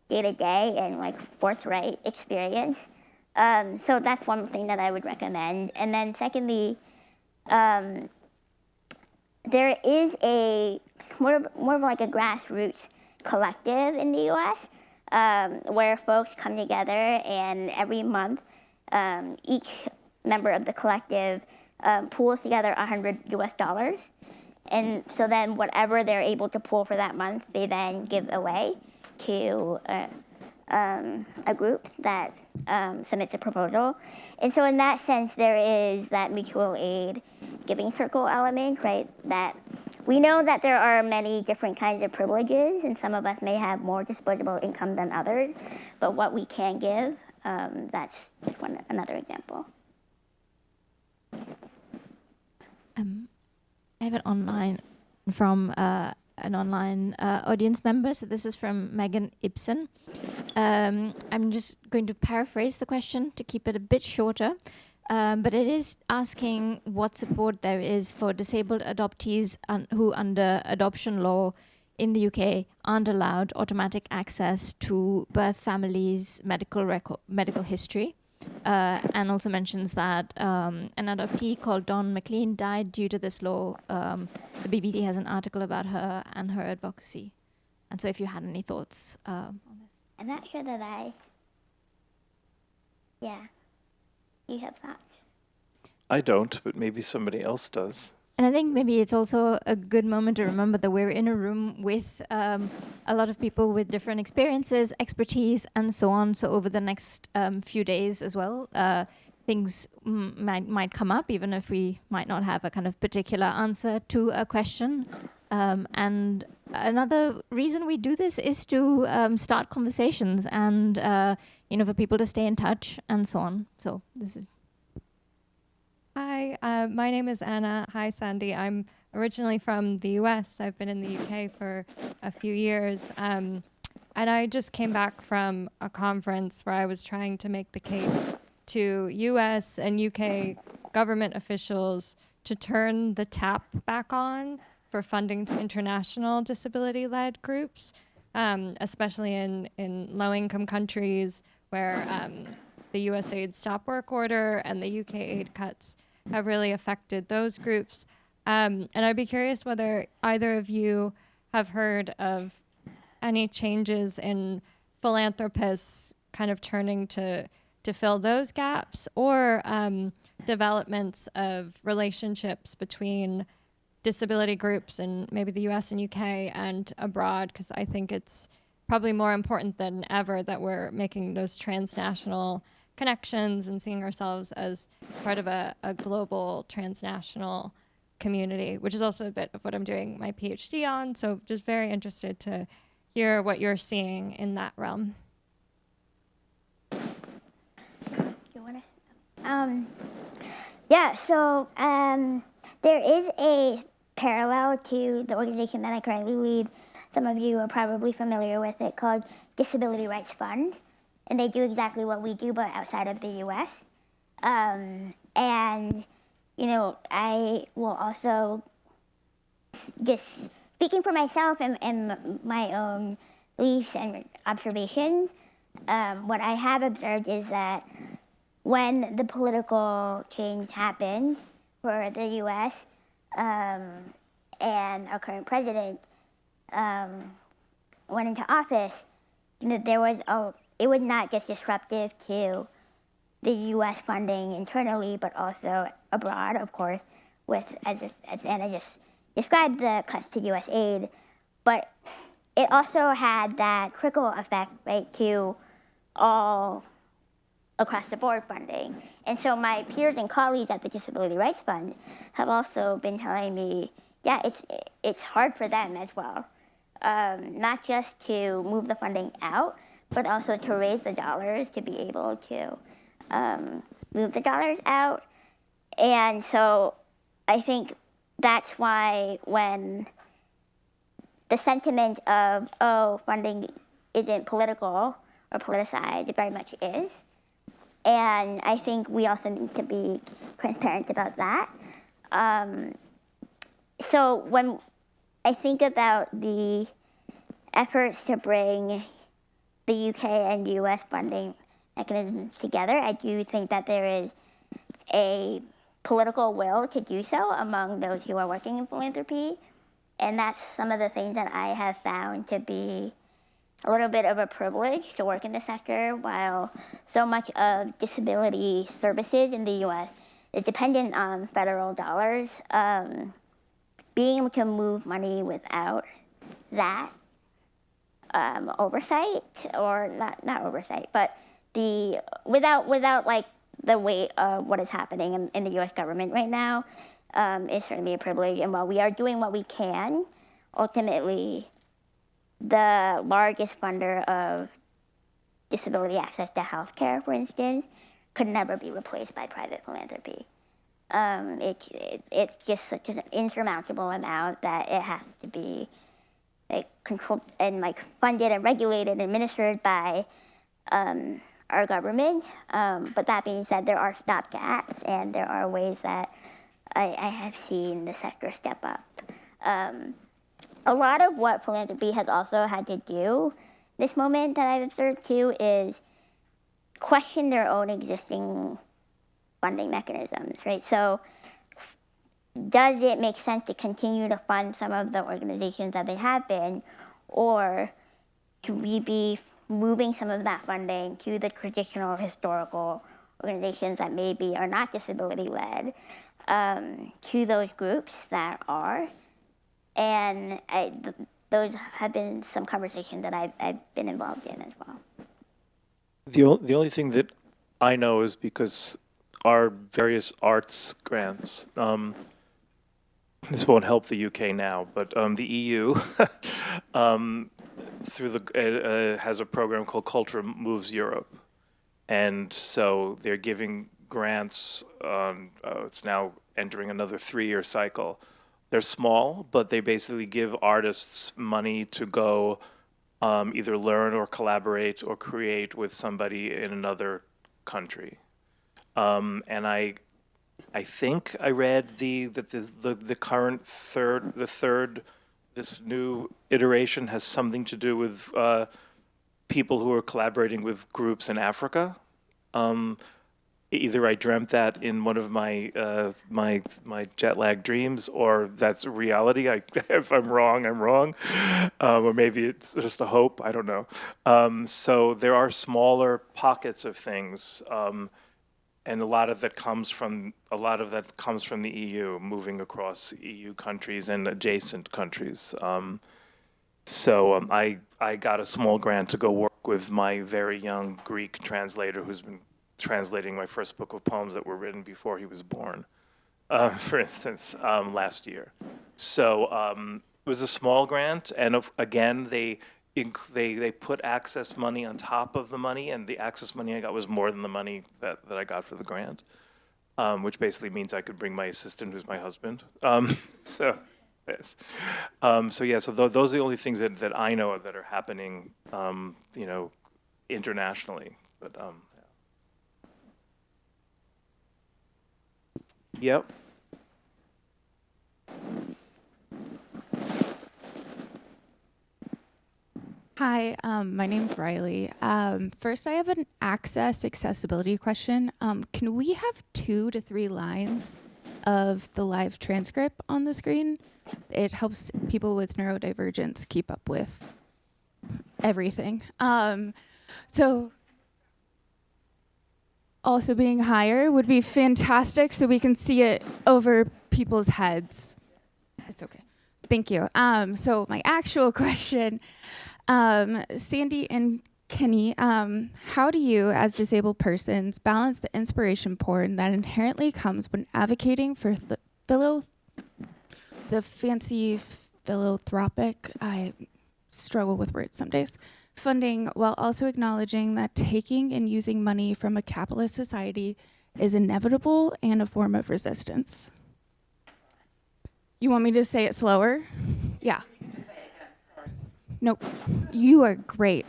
day-to-day and forthright experience. So that's one thing that I would recommend. And then secondly, there is more of like a grassroots collective in the US where folks come together, and every month each member of the collective pools together $100 US. And so then whatever they're able to pool for that month, they then give away to a group that submits a proposal. And so in that sense, there is that mutual aid giving circle element, right? That we know that there are many different kinds of privileges, and some of us may have more disposable income than others, but what we can give, that's just another example. I have it online from an online audience member. So this is from Megan Ibsen. I'm just going to paraphrase the question to keep it a bit shorter. But it is asking what support there is for disabled adoptees who under adoption law in the UK aren't allowed automatic access to birth families' medical history. And also mentions that an adoptee called Dawn McLean died due to this law. The BBC has an article about her and her advocacy. And so if you had any thoughts on this. I'm not sure that you have thoughts. I don't, but maybe somebody else does. And I think maybe it's also a good moment to remember that we're in a room with a lot of people with different experiences, expertise, and so on. So over the next few days as well, things might come up, even if we might not have a kind of particular answer to a question. And another reason we do this is to start conversations and for people to stay in touch and so on. So this is. Hi, my name is Anna. Hi, Sandy. I'm originally from the US. I've been in the UK for a few years. And I just came back from a conference where I was trying to make the case to US and UK government officials to turn the tap back on for funding to international disability-led groups, especially in low-income countries where the USAID stop work order and the UK aid cuts have really affected those groups. And I'd be curious whether either of you have heard of any changes in philanthropists kind of turning to fill those gaps, or developments of relationships between disability groups in maybe the US and UK and abroad, because I think it's probably more important than ever that we're making those transnational connections and seeing ourselves as part of a global transnational community, which is also a bit of what I'm doing my PhD on. So just very interested to hear what you're seeing in that realm. So there is a parallel to the organization that I currently lead. Some of you are probably familiar with it, called Disability Rights Fund. And they do exactly what we do, but outside of the US. And, I will also, just speaking for myself and my own beliefs and observations, what I have observed is that when the political change happened for the US, and our current president went into office, it was not just disruptive to the U.S. funding internally, but also abroad, of course, with, as Anna just described, the cuts to U.S. aid. But it also had that trickle effect, right, to all across the board funding. And so my peers and colleagues at the Disability Rights Fund have also been telling me, yeah, it's hard for them as well. Not just to move the funding out, but also to raise the dollars to be able to move the dollars out. And so I think that's why when the sentiment of, funding isn't political or politicized, it very much is. And I think we also need to be transparent about that. So when I think about the efforts to bring the UK and US funding mechanisms together, I do think that there is a political will to do so among those who are working in philanthropy. And that's some of the things that I have found to be a little bit of a privilege to work in the sector, while so much of disability services in the US is dependent on federal dollars. Being able to move money without that oversight, or not oversight, but without like the weight of what is happening in the US government right now, is certainly a privilege. And while we are doing what we can, ultimately the largest funder of disability access to healthcare, for instance, could never be replaced by private philanthropy. It's just such an insurmountable amount that it has to be controlled and funded and regulated and administered by our government. But that being said, there are stopgaps, and there are ways that I have seen the sector step up. A lot of what philanthropy has also had to do this moment that I've observed too is question their own existing funding mechanisms, right? So does it make sense to continue to fund some of the organizations that they have been, or should we be moving some of that funding to the traditional historical organizations that maybe are not disability-led, to those groups that are? And those have been some conversations that I've been involved in as well. The only thing that I know is because our various arts grants. This won't help the UK now, but the EU through the has a program called Culture Moves Europe, and so they're giving grants. It's now entering another 3-year cycle. They're small, but they basically give artists money to go either learn or collaborate or create with somebody in another country. And I think I read that the current third this new iteration has something to do with people who are collaborating with groups in Africa. Either I dreamt that in one of my my jet lag dreams, or that's reality. If I'm wrong, I'm wrong, or maybe it's just a hope. I don't know. So there are smaller pockets of things, and a lot of that comes from the EU, moving across EU countries and adjacent countries. I got a small grant to go work with my very young Greek translator who's been translating my first book of poems that were written before he was born, for instance, last year. So it was a small grant, and again, they put access money on top of the money, and the access money I got was more than the money that I got for the grant, which basically means I could bring my assistant, who's my husband. So yes. So those are the only things that I know of that are happening, internationally. But Yep. Hi, my name's Riley. First, I have an accessibility question. Can we have 2 to 3 lines of the live transcript on the screen? It helps people with neurodivergence keep up with everything. So also being higher would be fantastic so we can see it over people's heads. It's okay. Thank you. So my actual question, Sandy and Kenny, how do you, as disabled persons, balance the inspiration porn that inherently comes when advocating for the fancy philanthropic, I struggle with words some days, funding, while also acknowledging that taking and using money from a capitalist society is inevitable and a form of resistance? You want me to say it slower? Yeah. Nope. You are great.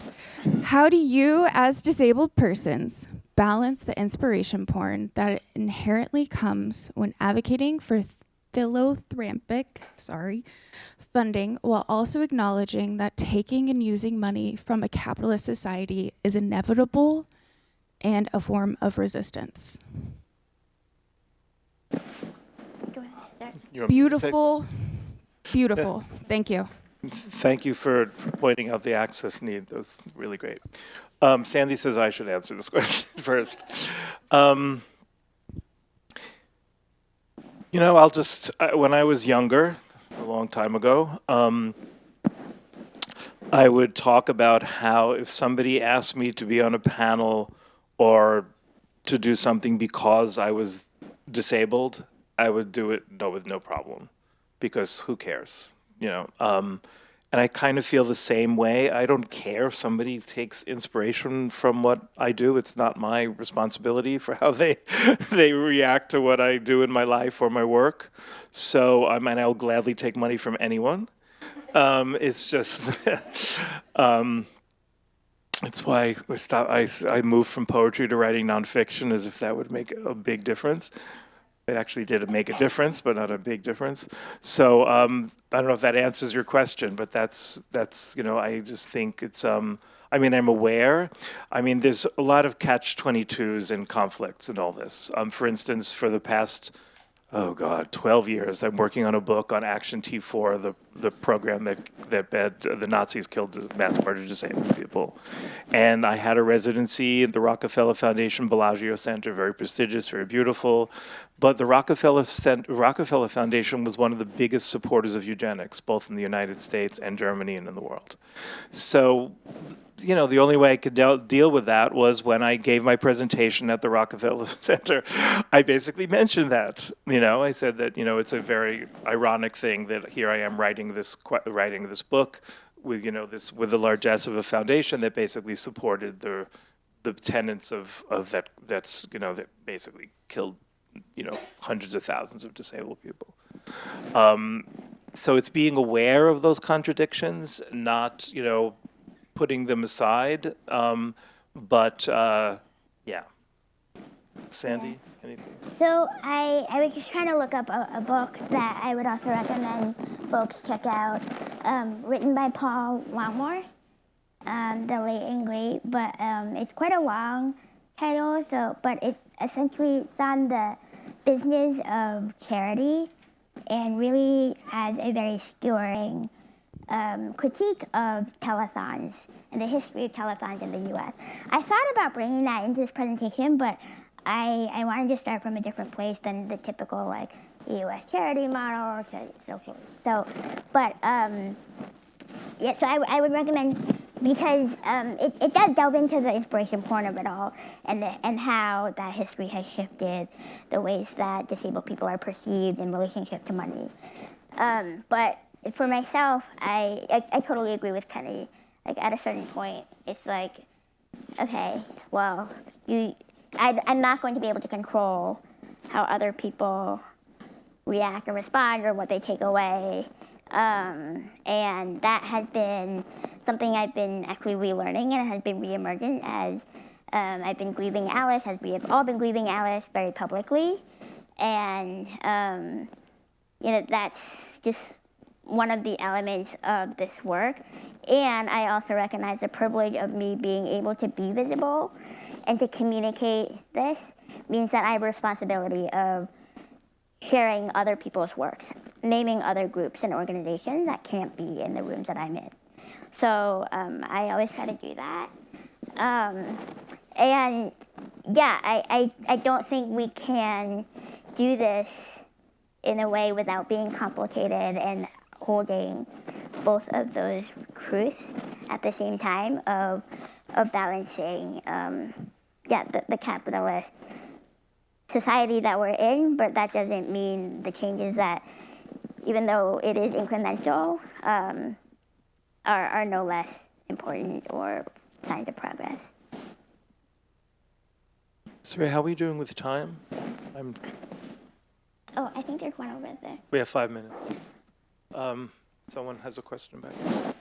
How do you, as disabled persons, balance the inspiration porn that inherently comes when advocating for philanthropic funding, while also acknowledging that taking and using money from a capitalist society is inevitable and a form of resistance? Go ahead, start. Beautiful. Beautiful. Thank you. Thank you for pointing out the access need. That was really great. Sandy says I should answer this question first. I'll just, when I was younger, a long time ago, I would talk about how if somebody asked me to be on a panel or to do something because I was disabled, I would do it with no problem, because who cares, And I kind of feel the same way. I don't care if somebody takes inspiration from what I do. It's not my responsibility for how they react to what I do in my life or my work. So I'll gladly take money from anyone. It's just, it's why I moved from poetry to writing nonfiction, as if that would make a big difference. It actually did make a difference, but not a big difference. So I don't know if that answers your question, but that's I just think it's, I'm aware. There's a lot of catch-22s and conflicts in all this. For instance, for the past, 12 years, I'm working on a book on Action T4, the program that the Nazis killed mass murdered disabled people. And I had a residency at the Rockefeller Foundation Bellagio Center, very prestigious, very beautiful. But the Rockefeller Foundation was one of the biggest supporters of eugenics, both in the United States and Germany and in the world. So the only way I could deal with that was when I gave my presentation at the Rockefeller Center. I basically mentioned that. I said that it's a very ironic thing that here I am writing this book with with the largesse of a foundation that basically supported the tenets of that that basically killed hundreds of thousands of disabled people. So it's being aware of those contradictions, not putting them aside. But yeah, Sandy, anything? So I was just trying to look up a book that I would also recommend folks check out, written by Paul Longmore, the late and great, but it's quite a long title. But it's essentially on the business of charity, and really has a very stirring critique of telethons and the history of telethons in the U.S. I thought about bringing that into this presentation, but I wanted to start from a different place than the typical U.S. charity model or social. So I would recommend, because it does delve into the inspiration porn of it all, and how that history has shifted the ways that disabled people are perceived in relationship to money. But for myself, I totally agree with Kenny. At a certain point, it's okay, well, I'm not going to be able to control how other people react or respond or what they take away. And that has been something I've been actually relearning, and it has been reemergent as I've been grieving Alice, as we have all been grieving Alice very publicly. And, that's just one of the elements of this work. And I also recognize the privilege of me being able to be visible and to communicate this means that I have a responsibility of sharing other people's works, naming other groups and organizations that can't be in the rooms that I'm in. So I always try to do that. And yeah, I don't think we can do this in a way without being complicated and holding both of those truths at the same time of balancing the capitalist society that we're in, but that doesn't mean the changes that, even though it is incremental, are no less important or signs of progress. Sria, how are we doing with time? Oh, I think there's one over there. We have 5 minutes. Someone has a question back there.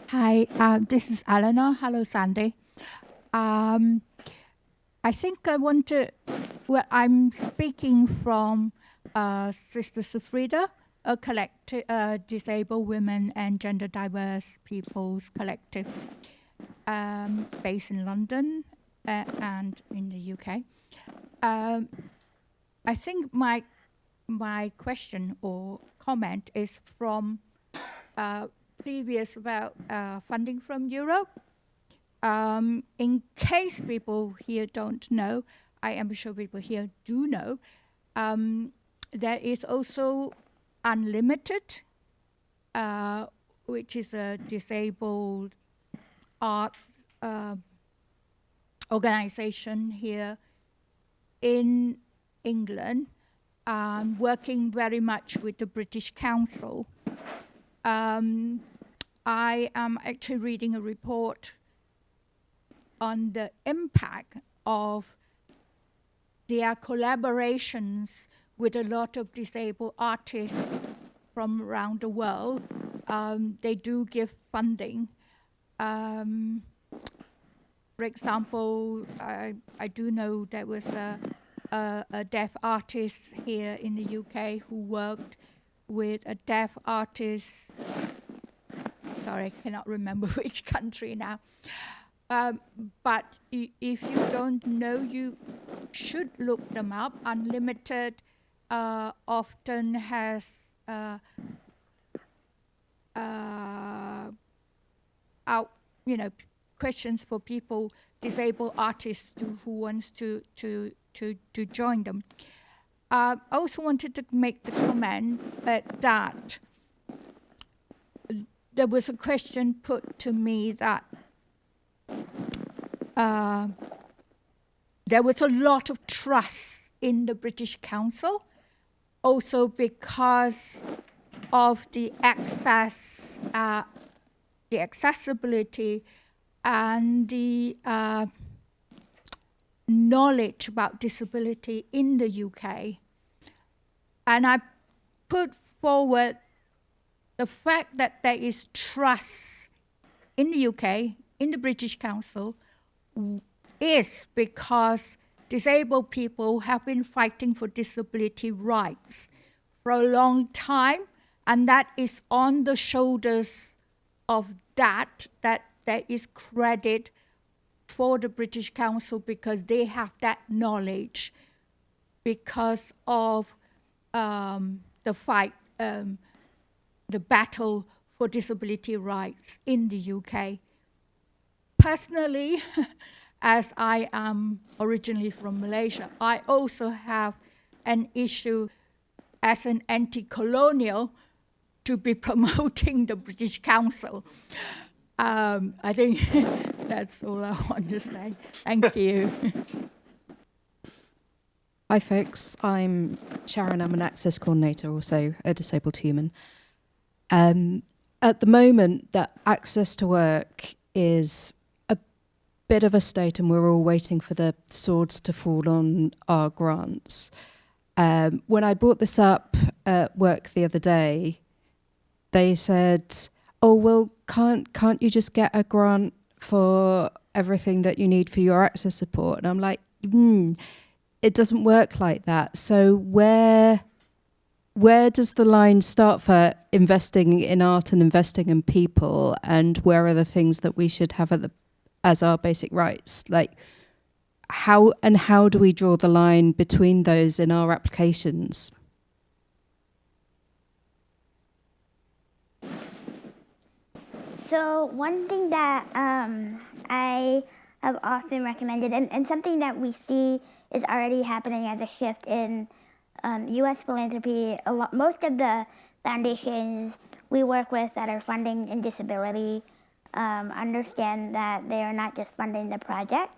Hi, this is Eleanor. Hello, Sandy. I think I want to, I'm speaking from Sister Safrida, a collective, disabled women and gender diverse people's collective based in London and in the UK. I think my question or comment is from previous about funding from Europe. In case people here don't know, I am sure people here do know, there is also Unlimited, which is a disabled arts organization here in England, working very much with the British Council. I am actually reading a report on the impact of their collaborations with a lot of disabled artists from around the world. They do give funding. For example, I do know there was a deaf artist here in the UK who worked with a deaf artist, sorry, I cannot remember which country now. But if you don't know, you should look them up. Unlimited often has questions for people, disabled artists who wants to join them. I also wanted to make the comment that there was a question put to me that there was a lot of trust in the British Council, also because of the access, the accessibility, and the knowledge about disability in the UK. And I put forward the fact that there is trust in the UK, in the British Council, is because disabled people have been fighting for disability rights for a long time, and that is on the shoulders of that there is credit for the British Council because they have that knowledge because of the fight, the battle for disability rights in the UK. Personally, as I am originally from Malaysia, I also have an issue as an anti-colonial to be promoting the British Council. I think that's all I want to say. Thank you. Hi folks, I'm Sharon, I'm an access coordinator, also a disabled human. At the moment, that access to work is a bit of a state and we're all waiting for the swords to fall on our grants. When I brought this up at work the other day, they said, oh, well, can't you just get a grant for everything that you need for your access support? And I'm like, it doesn't work like that. So where does the line start for investing in art and investing in people, and where are the things that we should have as our basic rights? Like, how do we draw the line between those in our applications? So one thing that I have often recommended, and something that we see is already happening as a shift in U.S. philanthropy. Most of the foundations we work with that are funding in disability understand that they are not just funding the project,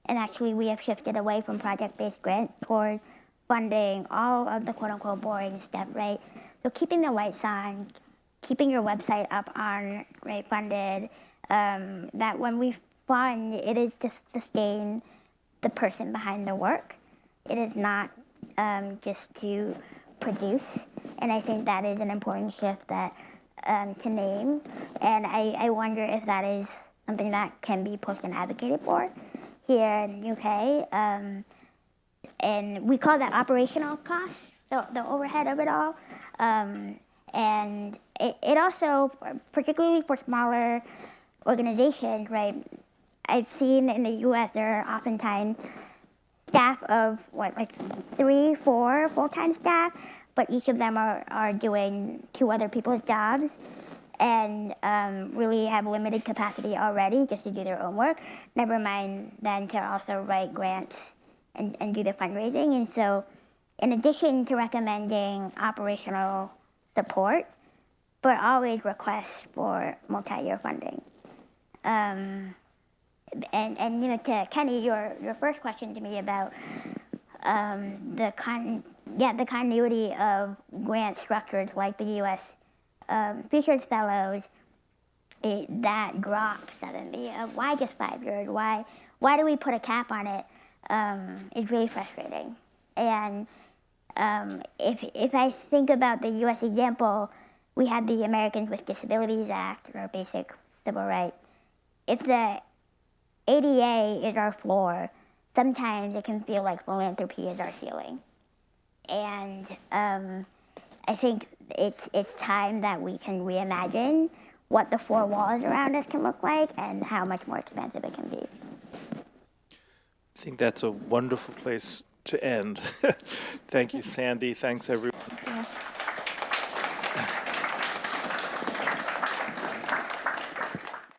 and actually we have shifted away from project-based grants toward funding all of the quote-unquote boring stuff, right? So keeping the lights on, keeping your website up on, right, funded, that when we fund, it is to sustain the person behind the work. It is not just to produce, and I think that is an important shift that to name, and I wonder if that is something that can be pushed and advocated for here in the UK, and we call that operational costs, the overhead of it all, and it also, particularly for smaller organizations, right, I've seen in the US there are oftentimes staff of like 3, 4 full-time staff, but each of them are doing 2 other people's jobs and really have limited capacity already just to do their own work, never mind then to also write grants and do the fundraising. And so in addition to recommending operational support, but always requests for multi-year funding. And you know, to Kenny, your first question to me about the continuity of grant structures like the U.S. Featured Fellows, that drops suddenly. Why just 5 years? Why do we put a cap on it? It's really frustrating. And if I think about the U.S. example, we had the Americans with Disabilities Act, or basic civil rights. If the ADA is our floor, sometimes it can feel like philanthropy is our ceiling. And I think it's time that we can reimagine what the 4 walls around us can look like and how much more expansive it can be. I think that's a wonderful place to end. Thank you, Sandy. Thanks, everyone.